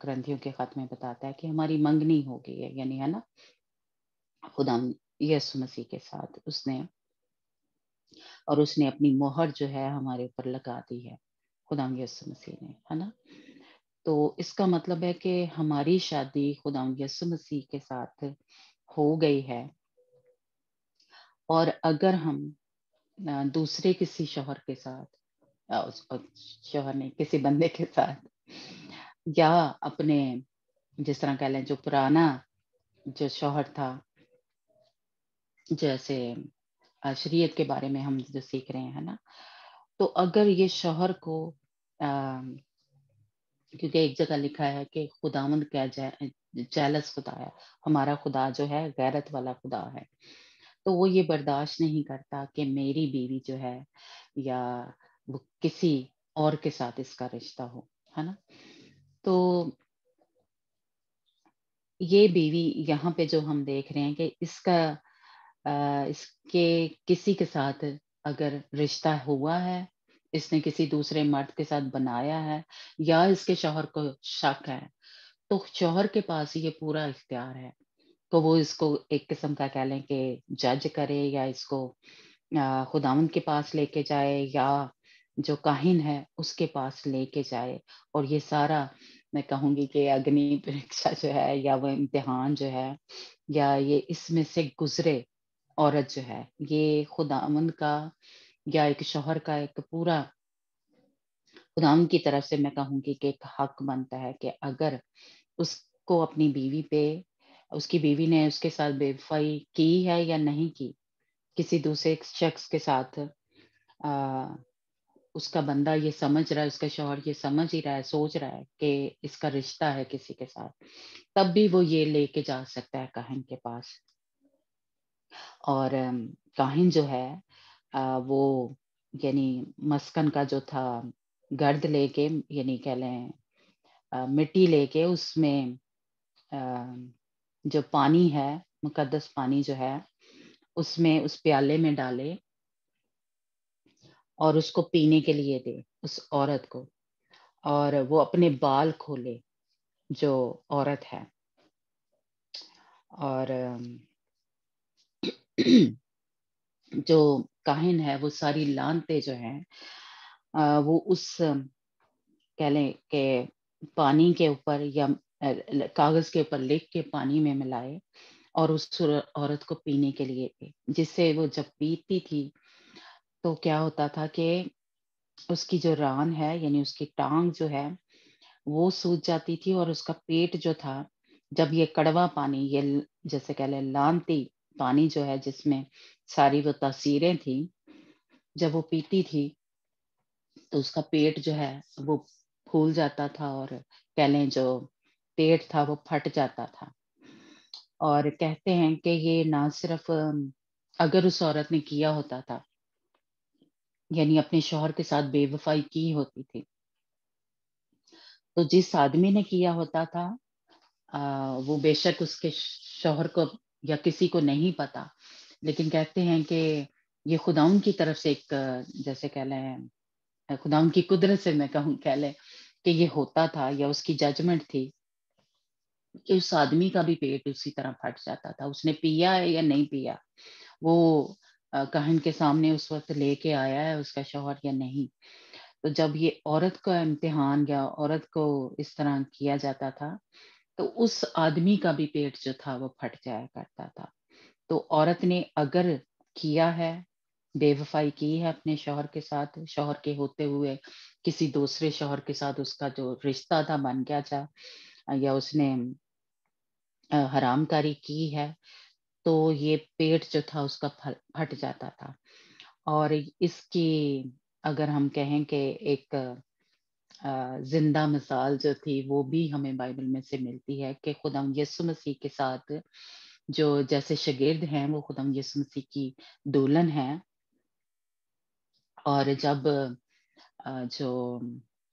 کرنتھیوں کے خط میں بتاتا ہے کہ ہماری منگنی ہو گئی ہے، یعنی ہے نا خداوند یسوع مسیح کے ساتھ اس نے اپنی مہر جو ہے ہمارے اوپر لگا دی ہے، خداوند یسوع مسیح نے، ہے نا۔ تو اس کا مطلب ہے کہ ہماری شادی خداوند یسوع مسیح کے ساتھ ہو گئی ہے، اور اگر ہم दूसरे किसी शौहर के साथ, शौहर नहीं, किसी बंदे के साथ, या अपने, जिस तरह कह लें, जो पुराना जो शौहर था, जैसे शरीयत के बारे में हम जो सीख रहे हैं ना, तो अगर ये शौहर को क्योंकि एक जगह लिखा है कि खुदावंद क्या जेलस खुदा है, हमारा खुदा जो है गैरत वाला खुदा है, तो वो ये बर्दाश्त नहीं करता कि मेरी बीवी जो है या वो किसी और के साथ इसका रिश्ता हो, है ना। तो ये बीवी यहाँ पे जो हम देख रहे हैं कि इसके किसी के साथ अगर रिश्ता हुआ है, इसने किसी दूसरे मर्द के साथ बनाया है, या इसके शौहर को शक है, तो शौहर के पास ये पूरा इख्तियार है। तो वो इसको एक किस्म का कह लें कि जज करे, या इसको खुदावंद के पास लेके जाए, या जो काहिन है उसके पास लेके जाए, और ये सारा, मैं कहूँगी कि अग्नि परीक्षा जो है, या वो इम्तिहान जो है, या ये इसमें से गुजरे औरत जो है, ये खुदावंद का या एक शौहर का एक पूरा खुदावंद की तरफ से, मैं कहूँगी कि एक हक बनता है कि अगर उसको अपनी बीवी पे, उसकी बीवी ने उसके साथ बेवफाई की है या नहीं की, किसी दूसरे शख्स के साथ, आ, उसका बंदा ये समझ रहा है, उसका शौहर ये समझ ही रहा है, सोच रहा है कि इसका रिश्ता है किसी के साथ, तब भी वो ये लेके जा सकता है काहिन के पास। और काहिन जो है वो यानी मस्कन का जो था गर्द लेके, यानी कह लें मिट्टी लेके, उसमें जो पानी है, मुकद्दस पानी जो है, उसमें उस प्याले में डाले और उसको पीने के लिए दे उस औरत को, और वो अपने बाल खोले जो औरत है, और जो काहिन है वो सारी लानते जो हैं वो उस कह लें कि पानी के ऊपर या कागज के ऊपर लिख के पानी में मिलाए और उस औरत को पीने के लिए दे, जिससे वो जब पीती थी तो क्या होता था कि उसकी जो रान है, यानी उसकी टांग जो है, वो सूज जाती थी, और उसका पेट जो था, जब ये कड़वा पानी, ये जैसे कह लें लानती पानी जो है, जिसमें सारी वो तासीरें थी, जब वो पीती थी तो उसका पेट जो है वो फूल जाता था, और कह लें जो पेट था वो फट जाता था। और कहते हैं कि ये ना सिर्फ अगर उस औरत ने किया होता था, यानी अपने शौहर के साथ बेवफाई की होती थी, तो जिस आदमी ने किया होता था वो बेशक उसके शौहर को या किसी को नहीं पता, लेकिन कहते हैं कि ये खुदाउन की तरफ से एक जैसे कह लें खुदाउन की कुदरत से, मैं कहूँ कह लें कि ये होता था, या उसकी जजमेंट थी कि उस आदमी का भी पेट उसी तरह फट जाता था, उसने पिया है या नहीं पिया, वो काहिन के सामने उस वक्त लेके आया है उसका शौहर या नहीं। तो जब ये औरत का इम्तिहान या औरत को इस तरह किया जाता था, तो उस आदमी का भी पेट जो था वो फट जाया करता था। तो औरत ने अगर किया है, बेवफाई की है अपने शौहर के साथ, शौहर के होते हुए किसी दूसरे शौहर के साथ उसका जो रिश्ता था बन गया था, या उसने हरामकारी की है, तो ये पेट जो था उसका फट जाता था। और इसकी अगर हम कहें कि एक जिंदा मिसाल जो थी वो भी हमें बाइबल में से मिलती है कि खुदा यीशु मसीह के साथ जो जैसे शागिर्द हैं वो खुदा यीशु मसीह की दुल्हन है, और जब जो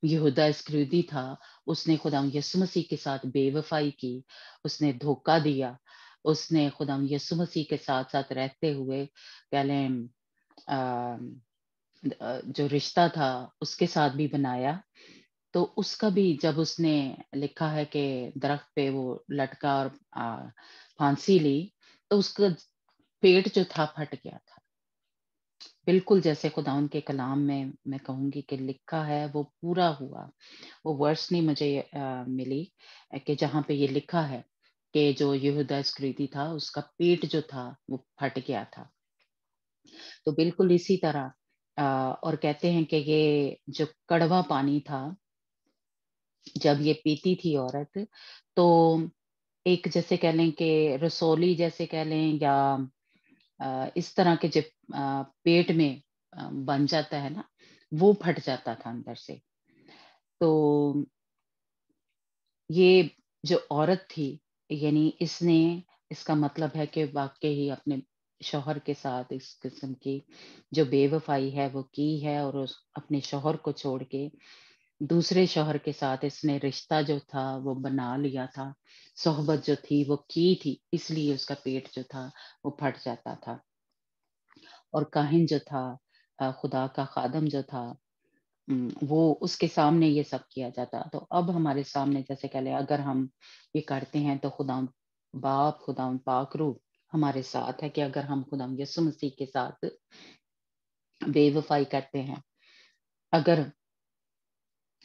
यहूदा इस्करियोती था उसने खुदा यीशु मसीह के साथ बेवफाई की, उसने धोखा दिया, उसने खुदा यीशु मसीह के साथ साथ रहते हुए कह लें जो रिश्ता था उसके साथ भी बनाया, तो उसका भी जब उसने लिखा है कि दरख्त पे वो लटका और फांसी ली, तो उसका पेट जो था फट गया था, बिल्कुल जैसे खुदाउन के कलाम में मैं कहूंगी कि लिखा है वो पूरा हुआ। वो वर्स नहीं मुझे मिली कि जहाँ पे ये लिखा है कि जो यहूदा इस्करियोती था उसका पेट जो था वो फट गया था। तो बिल्कुल इसी तरह और कहते हैं कि ये जो कड़वा पानी था, जब ये पीती थी औरत, तो एक जैसे कह लें कि रसौली जैसे कह लें, या इस तरह के जब पेट में बन जाता है ना, वो फट जाता था अंदर से। तो ये जो औरत थी, यानी इसने, इसका मतलब है कि वाक़ई ही अपने शौहर के साथ इस किस्म की जो बेवफ़ाई है वो की है, और उस अपने शौहर को छोड़ के दूसरे शौहर के साथ इसने रिश्ता जो था वो बना लिया था, सोहबत जो थी वो की थी, इसलिए उसका पेट जो था वो फट जाता था। और काहिन जो था, खुदा का खादम जो था, वो उसके सामने ये सब किया जाता। तो अब हमारे सामने जैसे कह लें, अगर हम ये करते हैं तो खुदावंद बाप, खुदावंद पाक रूह हमारे साथ है कि अगर हम खुदावंद यीशु मसीह के साथ बेवफ़ाई करते हैं, अगर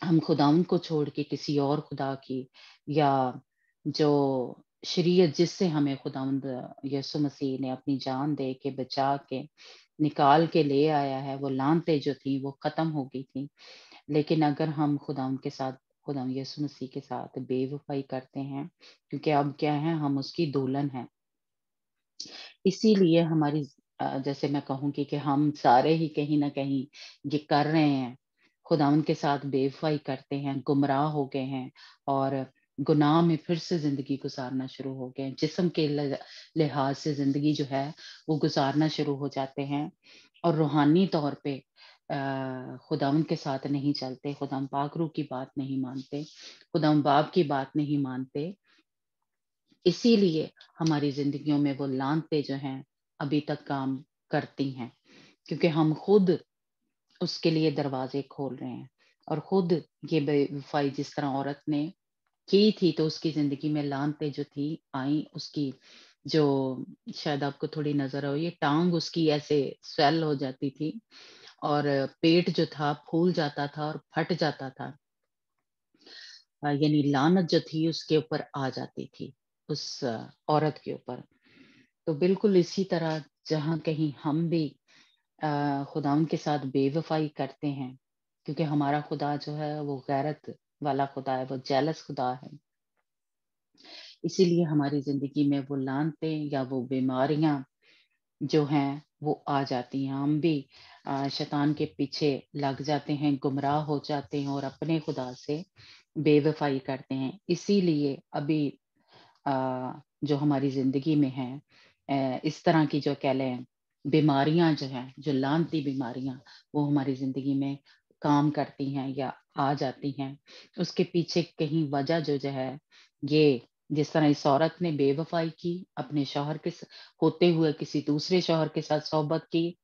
हम खुदावंद को छोड़ के किसी और खुदा की, या जो शरीयत जिससे हमें खुदावंद यीशु मसीह ने अपनी जान दे के बचा के निकाल के ले आया है, वो लानतें जो थी वो खत्म हो गई थी। लेकिन अगर हम खुदावंद के साथ, खुदावंद यीशु मसीह के साथ बेवफ़ाई करते हैं, क्योंकि अब क्या है, हम उसकी दुल्हन हैं। इसीलिए हमारी जैसे मैं कहूँगी कि हम सारे ही कहीं न कहीं ये कर रहे हैं, खुदावंद के साथ बेवफ़ाई करते हैं, गुमराह हो गए हैं, और गुनाह में फिर से ज़िंदगी गुज़ारना शुरू हो गए हैं। जिस्म के लिहाज़ से ज़िंदगी जो है, वो गुज़ारना शुरू हो जाते हैं, और रूहानी तौर पे खुदावंद के साथ नहीं चलते, खुदावंद पाक रूह की बात नहीं मानते, खुदावंद बाप की बात नहीं मानते। इसीलिए हमारी ज़िंदगियों में वो लानतें जो हैं, अभी तक काम करती हैं, क्योंकि हम खुद उसके लिए दरवाज़े खोल रहे हैं, और खुद ये बेवफ़ाई जिस तरह औरत ने की थी, तो उसकी ज़िंदगी में लानतें जो थी आई, उसकी जो, शायद आपको थोड़ी नज़र हो, ये टाँग उसकी ऐसे स्वेल हो जाती थी, और पेट जो था फूल जाता था और फट जाता था। यानी लानत जो थी उसके ऊपर आ जाती थी, उस औरत के ऊपर। तो बिल्कुल इसी तरह जहाँ कहीं हम भी खुदावंद के साथ बेवफ़ाई करते हैं, क्योंकि हमारा खुदा जो है वो गैरत वाला खुदा है, वो जेलस खुदा है। इसीलिए हमारी ज़िंदगी में वो लानतें या वो बीमारियाँ जो हैं वो आ जाती हैं। हम भी शैतान के पीछे लग जाते हैं, गुमराह हो जाते हैं, और अपने खुदा से बेवफ़ाई करते हैं। इसीलिए अभी जो हमारी ज़िंदगी में हैं, इस तरह की जो कह लें बीमारियाँ जो हैं, जो लानती बीमारियाँ, वो हमारी ज़िंदगी में काम करती हैं या आ जाती हैं। उसके पीछे कहीं वजह जो है, ये जिस तरह इस औरत ने बेवफ़ाई की, अपने शौहर के होते हुए किसी दूसरे शौहर के साथ सोहबत की,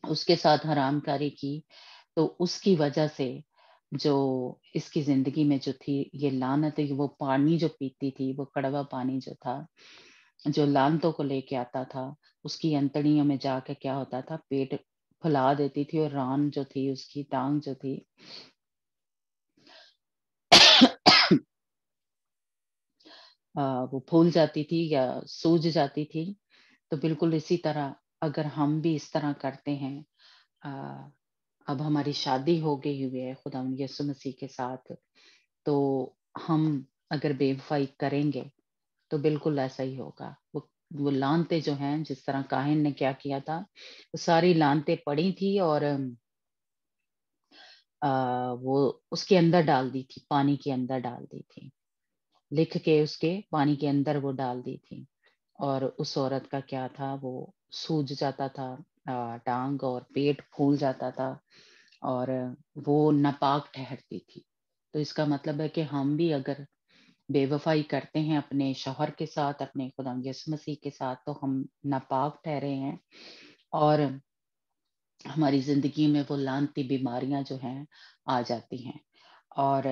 उसके साथ हरामकारी की, तो उसकी वजह से जो इसकी ज़िंदगी में जो थी ये लानत है, वो पानी जो पीती थी, वो कड़वा पानी जो था, जो लानतों को लेके आता था, उसकी अंतड़ियों में जाके क्या होता था, पेट फुला देती थी, और रान जो थी, उसकी टाँग जो थी वो फूल जाती थी या सूज जाती थी। तो बिल्कुल इसी तरह अगर हम भी इस तरह करते हैं, अ, अब हमारी शादी हो गई हुई है खुदावंद यीशु मसीह के साथ, तो हम अगर बेवफ़ाई करेंगे, तो बिल्कुल ऐसा ही होगा। वो लानतें जो हैं, जिस तरह काहिन ने क्या किया था, वो सारी लानतें पड़ी थी, और अ, वो उसके अंदर डाल दी थी, पानी के अंदर डाल दी थी। लिख के उसके पानी के अंदर वो डाल दी थी, और उस औरत का क्या था, वो सूज जाता था, टाँग और पेट फूल जाता था, और वो नापाक ठहरती थी। तो इसका मतलब है कि हम भी अगर बेवफ़ाई करते हैं अपने शौहर के साथ, अपने खुदा यीशु मसीह के साथ, तो हम नापाक ठहरे हैं, और हमारी ज़िंदगी में वो लानती बीमारियाँ जो हैं आ जाती हैं, और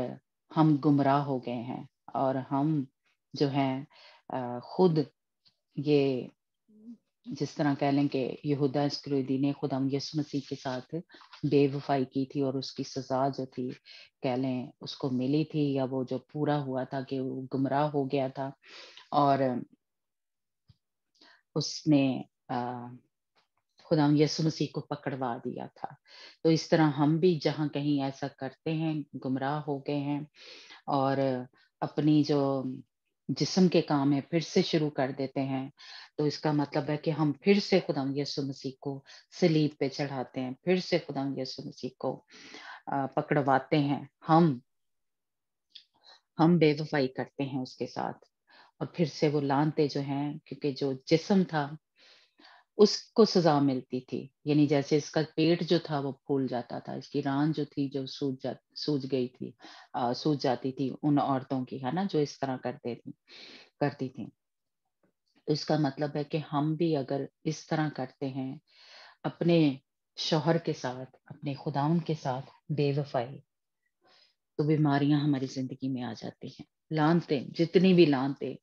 हम गुमराह हो गए हैं, और हम जो हैं खुद ये, जिस तरह कह लें कि यहूदा इस्करियोती ने खुदा यीशु मसीह के साथ बेवफ़ाई की थी, और उसकी सज़ा जो थी, कह लें उसको मिली थी, या वो जो पूरा हुआ था कि वो गुमराह हो गया था, और उसने खुदावंद यीशु मसीह को पकड़वा दिया था। तो इस तरह हम भी जहाँ कहीं ऐसा करते हैं, गुमराह हो गए हैं और अपनी जो जिस्म के काम है फिर से शुरू कर देते हैं, तो इसका मतलब है कि हम फिर से खुदावंद यीशु मसीह को सलीब पे चढ़ाते हैं, फिर से खुदावंद यीशु मसीह को पकड़वाते हैं। हम बेवफाई करते हैं उसके साथ और फिर से वो लानते जो हैं, क्योंकि जो जिस्म था उसको सजा मिलती थी। यानी जैसे इसका पेट जो था वो फूल जाता था, इसकी रान जो थी जो सूज गई थी, सूज जाती थी उन औरतों की, है ना, जो इस तरह करती थी। तो इसका मतलब है कि हम भी अगर इस तरह करते हैं अपने शौहर के साथ, अपने खुदावंद के साथ बेवफाई, तो बीमारियां हमारी जिंदगी में आ जाती हैं। लानते, जितनी भी लानते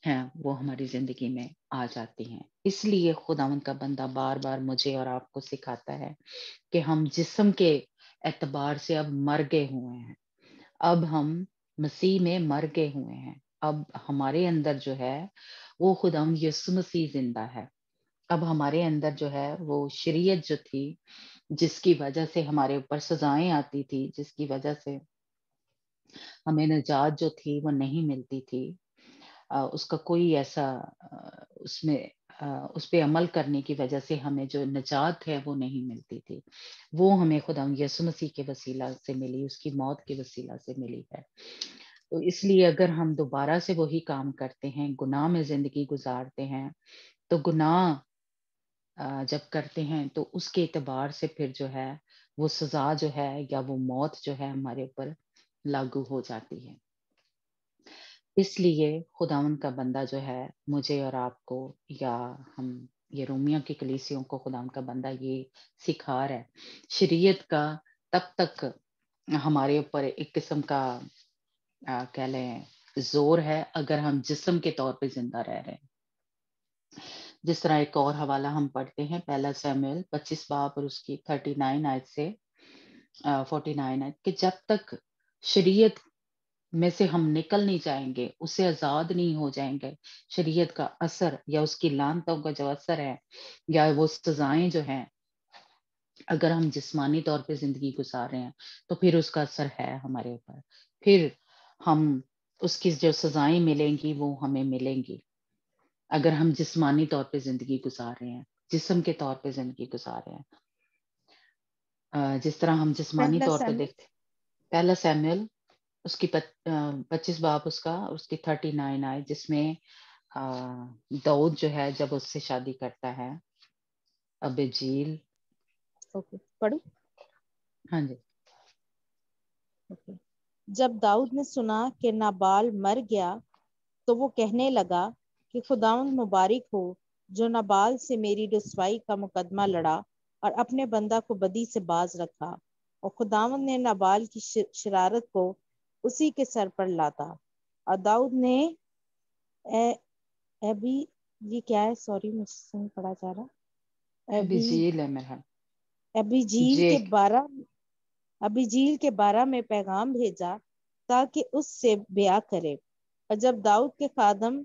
हैं वो हमारी जिंदगी में आ जाती हैं। इसलिए खुदावंद का बंदा बार बार मुझे और आपको सिखाता है कि हम जिस्म के एतबार से अब मर गए हुए हैं। अब हम मसीह में मर गए हुए हैं। अब हमारे अंदर जो है वो खुदावंद यीशु मसीह जिंदा है। अब हमारे अंदर जो है वो शरीयत जो थी, जिसकी वजह से हमारे ऊपर सजाएं आती थी, जिसकी वजह से हमें निजात जो थी वो नहीं मिलती थी, उसका कोई ऐसा उसमें उस पे अमल करने की वजह से हमें जो निजात है वो नहीं मिलती थी, वो हमें खुदा यीशु मसीह के वसीला से मिली, उसकी मौत के वसीला से मिली है। तो इसलिए अगर हम दोबारा से वही काम करते हैं, गुनाह में जिंदगी गुजारते हैं, तो गुनाह जब करते हैं तो उसके एतबार से फिर जो है वो सजा जो है या वो मौत जो है हमारे ऊपर लागू हो जाती है। इसलिए खुदावंद का बंदा जो है मुझे और आपको, या हम ये रोमियो की कलीसियों को खुदावंद का बंदा ये सिखा रहा है, शरीयत का तब तक हमारे ऊपर एक किस्म का कह लें जोर है अगर हम जिस्म के तौर पे जिंदा रह रहे हैं। जिस तरह एक और हवाला हम पढ़ते हैं, पहला शमूएल 25 बाब और उसकी 39 आयत से 49 आयत, कि जब तक शरीयत में से हम निकल नहीं जाएंगे, उससे आजाद नहीं हो जाएंगे, शरीयत का असर या उसकी लानतों का जो असर है या वो सजाएं जो हैं, अगर हम जिस्मानी तौर पे जिंदगी गुजार रहे हैं तो फिर उसका असर है हमारे ऊपर, फिर हम उसकी जो सजाएं मिलेंगी वो हमें मिलेंगी अगर हम जिस्मानी तौर पे जिंदगी गुजार रहे हैं, जिस्म के तौर पे जिंदगी गुजार रहे हैं। जिस तरह हम जिस्मानी पहला तौर पे सैमुअल देखते, पहला सैमुएल उसकी 25 बाब उसका उसकी 39 आए, जिसमें दाऊद जो है जब उससे शादी करता है, अबीजील। ओके पढ़ू। हाँ जी। ओके। जब दाऊद ने सुना कि नाबाल मर गया तो वो कहने लगा कि खुदावंद मुबारक हो जो नाबाल से मेरी रुसवाई का मुकदमा लड़ा और अपने बंदा को बदी से बाज रखा। और खुदावंद ने नाबाल की शरारत को उसी के सर पर लादा। और दाऊद ने ए, अभी ये क्या है, सॉरी मुझसे नहीं पढ़ा जा रहा। अभी अबीजील है मेरा। अबीजील जे के 12 अबीजील के 12 में पैगाम भेजा ताकि उससे ब्याह करे। और जब दाऊद के खादम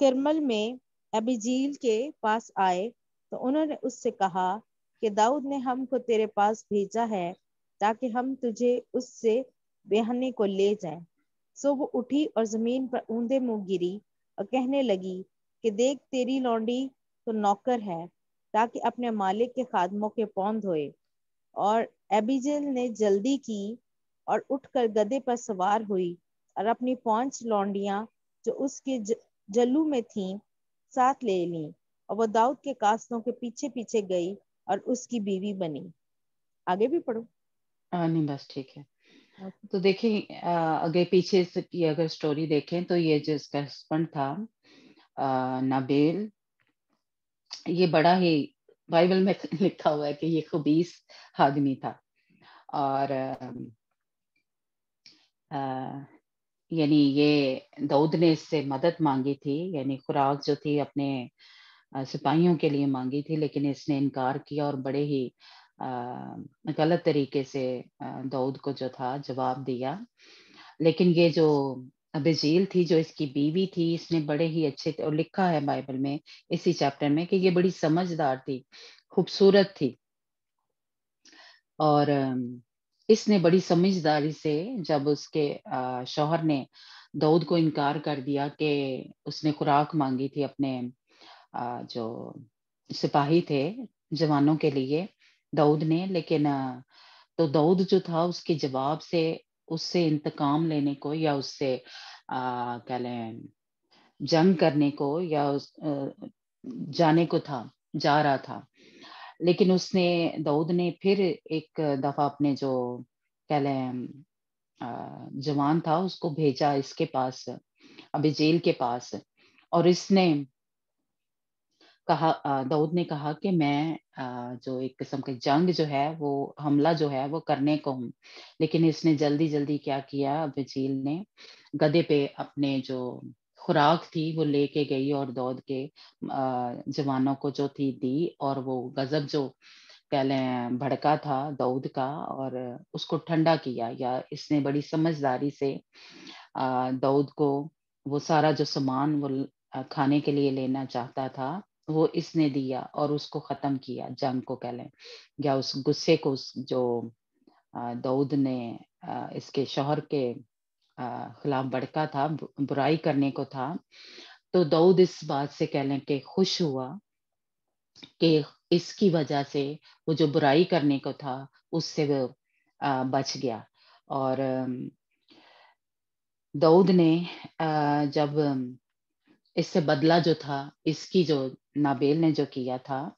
किरमल में अबीजील के पास आए तो उन्होंने उससे कहा कि दाऊद ने हमको तेरे पास भेजा है ताकि हम तुझे उससे ब्याहने को ले जाएं। सो वो उठी और जमीन पर ऊंधे मुंह गिरी और कहने लगी कि देख तेरी लौंडी तो नौकर है ताकि अपने मालिक के खादमों के पाँव धोए। और एबीजेल ने जल्दी की और उठकर गधे पर सवार हुई और अपनी 5 लौंडियां जो उसके जल्लू में थीं साथ ले ली। और वो दाऊद के कास्तों के पीछे पीछे गई और उसकी बीवी बनी। आगे भी पढ़ो। नहीं बस ठीक है। तो देखिए अगर पीछे से की अगर स्टोरी देखें तो ये जो इसका हस्बैंड था नाबेल, ये बड़ा ही बाइबल में लिखा हुआ है कि ये खबीस आदमी था। और यानी ये दाऊद ने इससे मदद मांगी थी, यानी खुराक जो थी अपने सिपाहियों के लिए मांगी थी, लेकिन इसने इनकार किया और बड़े ही गलत तरीके से दाऊद को जो था जवाब दिया। लेकिन ये जो अबीजेल थी जो इसकी बीवी थी, इसने बड़े ही अच्छे और लिखा है बाइबल में इसी चैप्टर में कि ये बड़ी समझदार थी, खूबसूरत थी और इसने बड़ी समझदारी से जब उसके शौहर ने दाऊद को इनकार कर दिया कि उसने खुराक मांगी थी अपने जो सिपाही थे जवानों के लिए दाऊद ने, लेकिन तो दाऊद जो था उसके जवाब से उससे इंतकाम लेने को या उससे क्या लें जंग करने को या जाने को था, जा रहा था। लेकिन उसने दाऊद ने फिर एक दफा अपने जो क्या लें जवान था उसको भेजा इसके पास, अबीजेल के पास, और इसने कहा दाऊद ने कहा कि मैं जो एक किस्म के जंग जो है वो हमला जो है वो करने को हूँ। लेकिन इसने जल्दी जल्दी क्या किया, अबीजेल ने गधे पे अपने जो खुराक थी वो लेके गई और दाऊद के जवानों को जो थी दी, और वो गजब जो कह लें भड़का था दाऊद का और उसको ठंडा किया, या इसने बड़ी समझदारी से दाऊद को वो सारा जो सामान वो खाने के लिए लेना चाहता था वो इसने दिया और उसको खत्म किया, जंग को कह लें या उस गुस्से को जो दाऊद ने इसके शौहर के खिलाफ भड़का था, बुराई करने को था। तो दाऊद इस बात से कह लें कि खुश हुआ कि इसकी वजह से वो जो बुराई करने को था उससे वो बच गया। और दाऊद ने जब इससे बदला जो था, इसकी जो नाबेल ने जो किया था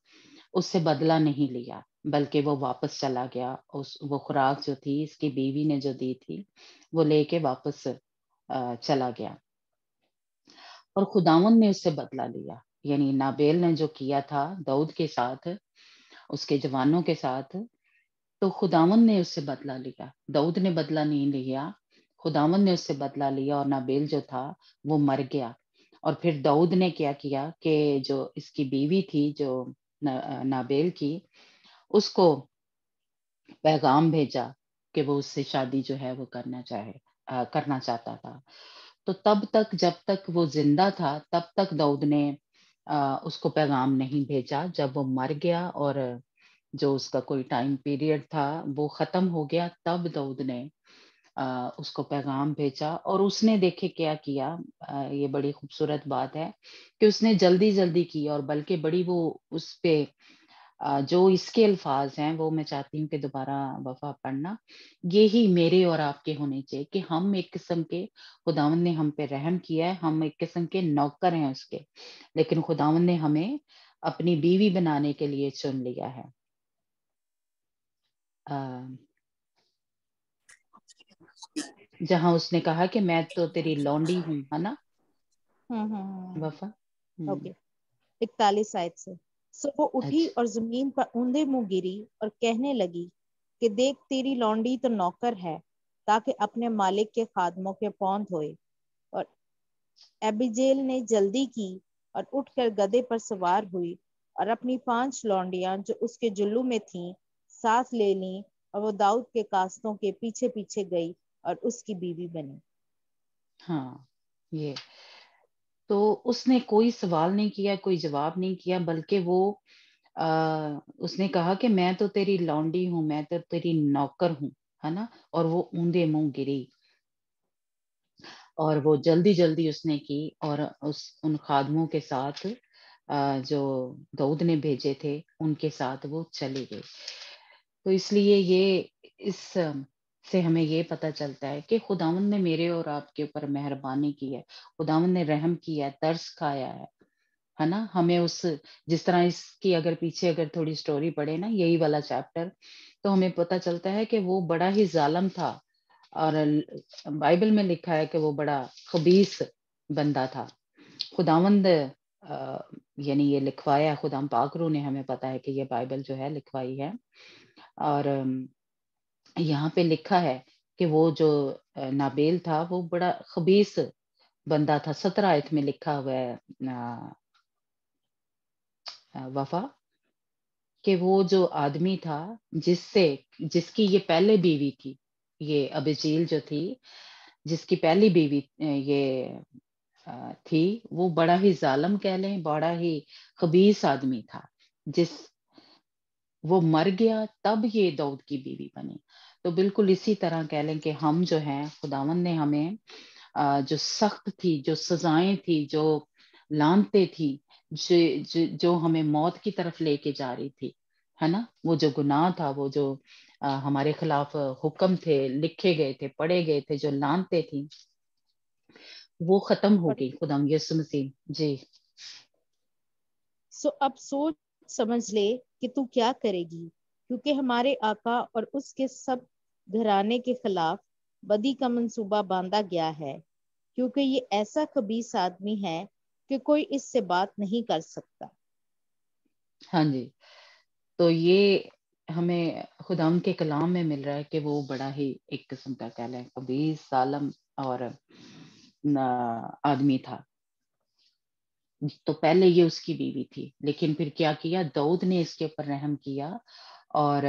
उससे बदला नहीं लिया, बल्कि वो वापस चला गया। उस वो खुराक जो थी इसकी बीवी ने जो दी थी वो लेके वापस चला गया और खुदावंद ने उससे बदला लिया। यानी नाबेल ने जो किया था दाऊद के साथ, उसके जवानों के साथ, तो खुदावंद ने उससे बदला लिया। दाऊद ने बदला नहीं लिया, खुदावंद ने उससे बदला लिया और नाबेल जो था वो मर गया। और फिर दाऊद ने क्या किया कि जो इसकी बीवी थी जो नाबेल की, उसको पैगाम भेजा कि वो उससे शादी जो है वो करना चाहता था। तो तब तक जब तक वो जिंदा था तब तक दाऊद ने उसको पैगाम नहीं भेजा। जब वो मर गया और जो उसका कोई टाइम पीरियड था वो खत्म हो गया, तब दाऊद ने उसको पैगाम भेजा। और उसने देखे क्या किया, ये बड़ी खूबसूरत बात है कि उसने जल्दी जल्दी की, और बल्कि बड़ी वो उस पे जो इसके अल्फाज हैं वो मैं चाहती हूँ कि दोबारा वफा पढ़ना। ये ही मेरे और आपके होने चाहिए कि हम एक किस्म के, खुदावंद ने हम पे रहम किया है, हम एक किस्म के नौकर हैं उसके, लेकिन खुदावंद ने हमें अपनी बीवी बनाने के लिए चुन लिया है। जहां उसने कहा कि मैं तो तेरी लौंडी हूँ, है ना वफा? ओके। 41 आयत से। सो वो उठी अच्छा। और जमीन पर ऊंधे मुंह गिरी और कहने लगी कि देख तेरी लौंडी तो नौकर है, ताकि अपने मालिक के खादमों के पाँव धोए। और एबिजेल ने जल्दी की और उठकर गधे पर सवार हुई और अपनी 5 लौंडियां जो उसके जुल्लू में थीं साथ ले लीं, और वो दाऊद के कास्तों के पीछे पीछे गई और उसकी बीवी बनी। हाँ, ये तो उसने कोई सवाल नहीं किया, कोई जवाब नहीं किया, बल्कि वो उसने कहा कि मैं तो तेरी लौंडी हूँ, मैं तो तेरी नौकर हूँ, है ना? और वो ऊंधे मुंह गिरी और वो जल्दी जल्दी उसने की और उस उन खादमों के साथ जो दाऊद ने भेजे थे उनके साथ वो चली गई। तो इसलिए ये इस से हमें ये पता चलता है कि खुदावंद ने मेरे और आपके ऊपर मेहरबानी की है, खुदावंद ने रहम किया है, तरस खाया है ना? हमें उस जिस तरह इसकी अगर पीछे अगर थोड़ी स्टोरी पढ़े ना, यही वाला चैप्टर, तो हमें पता चलता है कि वो बड़ा ही जालिम था और बाइबल में लिखा है कि वो बड़ा खबीस बंदा था। खुदावंद यानी ये लिखवाया खुदाम पाकरू ने, हमें पता है कि ये बाइबल जो है लिखवाई है। और यहाँ पे लिखा है कि वो जो नाबेल था वो बड़ा खबीस बंदा था। 17 आयत में लिखा हुआ है वफा, कि वो जो आदमी था जिसकी ये पहले बीवी थी, ये अबीजेल जो थी, جس کی پہلی بیوی یہ تھی، وہ بڑا ہی ظالم کہہ لیں، بڑا ہی خبیث آدمی تھا، جس وہ مر گیا تب یہ داؤد کی بیوی بنی۔ تو بالکل اسی طرح کہہ لیں کہ ہم جو ہیں خداوند نے ہمیں جو سخت تھی، جو سزائیں تھی، جو لعنتیں تھی، جو ہمیں موت کی طرف لے کے جا رہی تھی، ہے نا، وہ جو گناہ تھا، وہ جو ہمارے خلاف حکم تھے، لکھے گئے تھے، پڑھے گئے تھے، جو لعنتیں تھیں، وہ ختم ہو گئی خدا یسوع مسیح جی۔ اب سوچ سمجھ لے کہ تو کیا کرے گی، کیونکہ ہمارے آقا اور اس کے سب گھرانے کے خلاف بدی کا منصوبہ باندھا گیا ہے، کیونکہ یہ ایسا خبیث آدمی ہے کہ کوئی اس سے بات نہیں کر سکتا۔ ہاں جی، تو یہ ہمیں خدا ان کے کلام میں مل رہا ہے کہ وہ بڑا ہی ایک قسم کا کہہ لیں خبیث ظالم اور آدمی تھا۔ تو پہلے یہ اس کی بیوی تھی، لیکن پھر کیا کیا، داؤد نے اس کے اوپر رحم کیا اور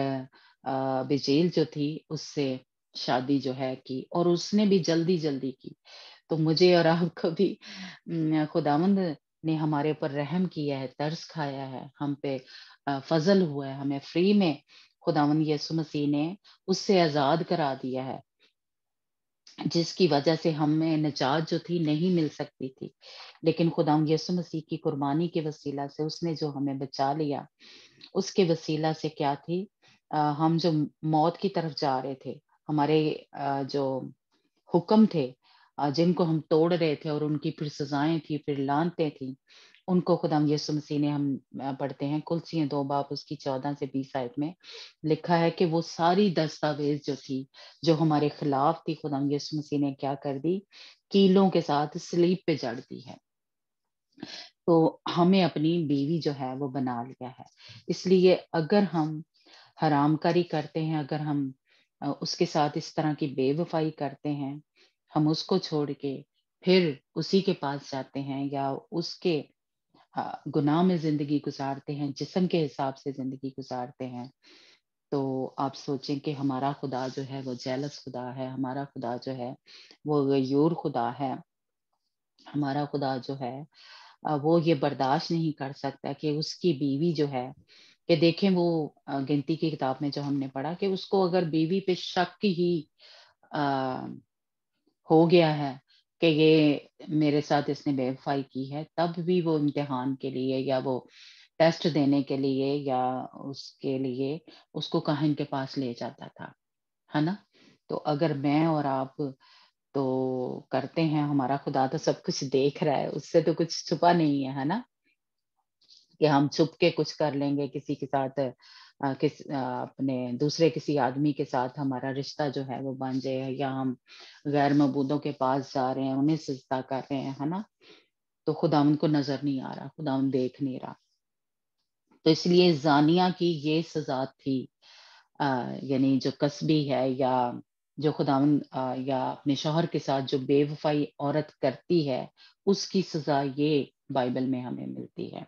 بجیل جو تھی اس سے شادی جو ہے کی، اور اس نے بھی جلدی جلدی کی۔ تو مجھے اور آپ کو بھی خداوند نے ہمارے اوپر رحم کیا ہے، ترس کھایا ہے، ہم پہ فضل ہوا ہے، ہمیں فری میں خداوند یسوع مسیح نے اس سے آزاد کرا دیا ہے، جس کی وجہ سے ہمیں نجات جو تھی نہیں مل سکتی تھی، لیکن خداوند یسوع مسیح کی قربانی کے وسیلہ سے اس نے جو ہمیں بچا لیا، اس کے وسیلہ سے کیا تھی، ہم جو موت کی طرف جا رہے تھے، ہمارے جو حکم تھے جن کو ہم توڑ رہے تھے، اور ان کی پھر سزائیں تھی، پھر لعنتیں تھیں، ان کو خدا یسوع مسیح نے، ہم پڑھتے ہیں کلسیاں 2 باب اس کی 14 سے 20 آیت میں لکھا ہے کہ وہ ساری دستاویز جو تھی، جو ہمارے خلاف تھی، خدا یسوع مسیح نے کیا کر دی، کیلوں کے ساتھ سلیب پہ جڑ دی ہے۔ تو ہمیں اپنی بیوی جو ہے وہ بنا لیا ہے۔ اس لیے اگر ہم حرام کاری کرتے ہیں، اگر ہم اس کے ساتھ اس طرح کی بے وفائی کرتے ہیں، ہم اس کو چھوڑ کے پھر اسی کے پاس جاتے ہیں، یا اس کے گناہ میں زندگی گزارتے ہیں، جسم کے حساب سے زندگی گزارتے ہیں، تو آپ سوچیں کہ ہمارا خدا جو ہے وہ جیلس خدا ہے، ہمارا خدا جو ہے وہ غیور خدا ہے، ہمارا خدا جو ہے وہ یہ برداشت نہیں کر سکتا کہ اس کی بیوی جو ہے، کہ دیکھیں وہ گنتی کی کتاب میں جو ہم نے پڑھا کہ اس کو اگر بیوی پہ شک ہی ہو گیا ہے کہ یہ میرے ساتھ اس نے بے وفائی کی ہے، تب بھی وہ امتحان کے لیے یا وہ ٹیسٹ دینے کے لیے یا اس کے لیے اس کو کاہن کے پاس لے جاتا تھا، ہے نا۔ تو اگر میں اور آپ تو کرتے ہیں، ہمارا خدا تو سب کچھ دیکھ رہا ہے، اس سے تو کچھ چھپا نہیں ہے نا، کہ ہم چھپ کے کچھ کر لیں گے کسی کے ساتھ، اپنے دوسرے کسی آدمی کے ساتھ ہمارا رشتہ جو ہے وہ بن جائے، یا ہم غیر معبودوں کے پاس جا رہے ہیں، انہیں سجدہ کر رہے ہیں، ہے نا، تو خدا ان کو نظر نہیں آ رہا، خدا ان دیکھ نہیں رہا۔ تو اس لیے زانیہ کی یہ سزا تھی، یعنی جو قصبی ہے یا جو خداوند یا اپنے شوہر کے ساتھ جو بے وفائی عورت کرتی ہے، اس کی سزا یہ بائبل میں ہمیں ملتی ہے۔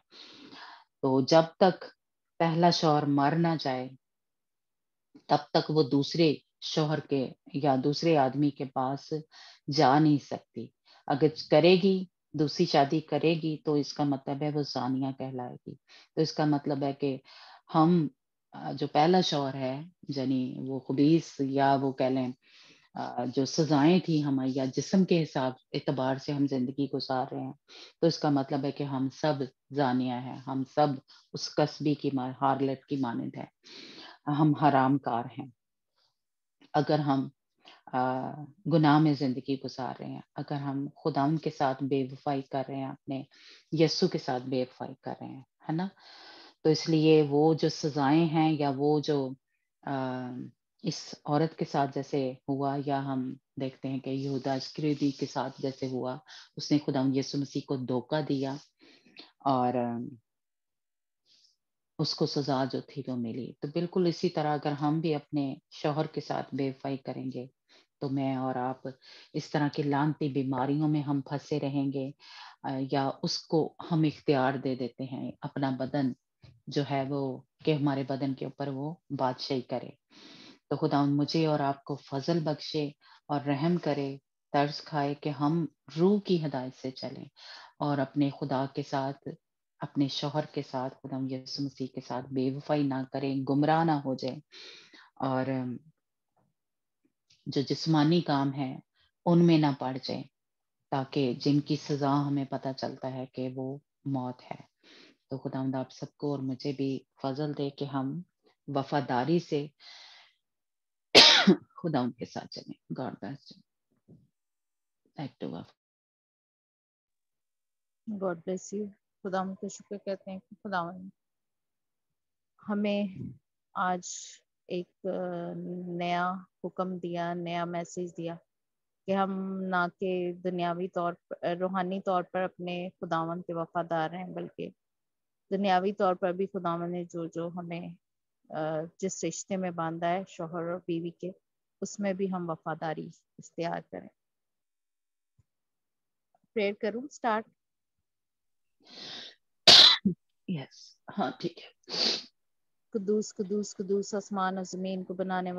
تو جب تک پہلا شوہر مر نہ جائے، تب تک وہ دوسرے شوہر کے یا دوسرے آدمی کے پاس جا نہیں سکتی۔ اگر کرے گی، دوسری شادی کرے گی، تو اس کا مطلب ہے وہ زانیہ کہلائے گی۔ تو اس کا مطلب ہے کہ ہم جو پہلا شوہر ہے، یعنی وہ خبیث یا وہ کہہ لیں جو سزائیں تھیں ہماری یا جسم کے حساب اعتبار سے ہم زندگی گزار رہے ہیں، تو اس کا مطلب ہے کہ ہم سب زانیہ ہیں، ہم سب اس قصبی کی ہارلٹ کی مانند ہے، ہم حرام کار ہیں اگر ہم گناہ میں زندگی گزار رہے ہیں، اگر ہم خداوند کے ساتھ بے وفائی کر رہے ہیں، اپنے یسوع کے ساتھ بے وفائی کر رہے ہیں، ہے نا۔ تو اس لیے وہ جو سزائیں ہیں یا وہ جو اس عورت کے ساتھ جیسے ہوا، یا ہم دیکھتے ہیں کہ یہودا اسکریوی کے ساتھ جیسے ہوا، اس نے خداوند یسوع مسیح کو دھوکہ دیا اور اس کو سزا جو تھی وہ ملی۔ تو بالکل اسی طرح اگر ہم بھی اپنے شوہر کے ساتھ بے وفائی کریں گے، تو میں اور آپ اس طرح کی لعنتی بیماریوں میں ہم پھنسے رہیں گے، یا اس کو ہم اختیار دے دیتے ہیں اپنا بدن جو ہے وہ، کہ ہمارے بدن کے اوپر وہ بادشاہی کرے۔ تو خدا مجھے اور آپ کو فضل بخشے اور رحم کرے तरस खाए कि हम रूह की हिदायत से चलें और अपने खुदा के साथ, अपने शौहर के साथ, खुदा यीशु मसीह के साथ बेवफाई ना करें, गुमराह ना हो जाए, और जो जिस्मानी काम है उनमें ना पड़ जाए, ताकि जिनकी सजा हमें पता चलता है कि वो मौत है। तो खुदावंद आप सबको और मुझे भी फजल दे कि हम वफादारी से खुदा उनके साथ चलें। God bless you. Back to आप। God bless you. खुदा का शुक्र कहते हैं कि खुदा हमें आज एक नया हुक्म दिया, नया मैसेज दिया कि हम ना के दुनियावी तौर पर, रूहानी तौर पर अपने खुदावन के वफादार हैं, बल्कि दुनियावी तौर पर भी खुदावन ने जो जो हमें जिस रिश्ते में बांधा है शौहर और बीवी के, उसमें भी हम वफादारी इख्तियार करें। प्रेयर करूं स्टार्ट? यस, हाँ ठीक है। कुदूस कुदूस कुदूस आसमान और जमीन को बनाने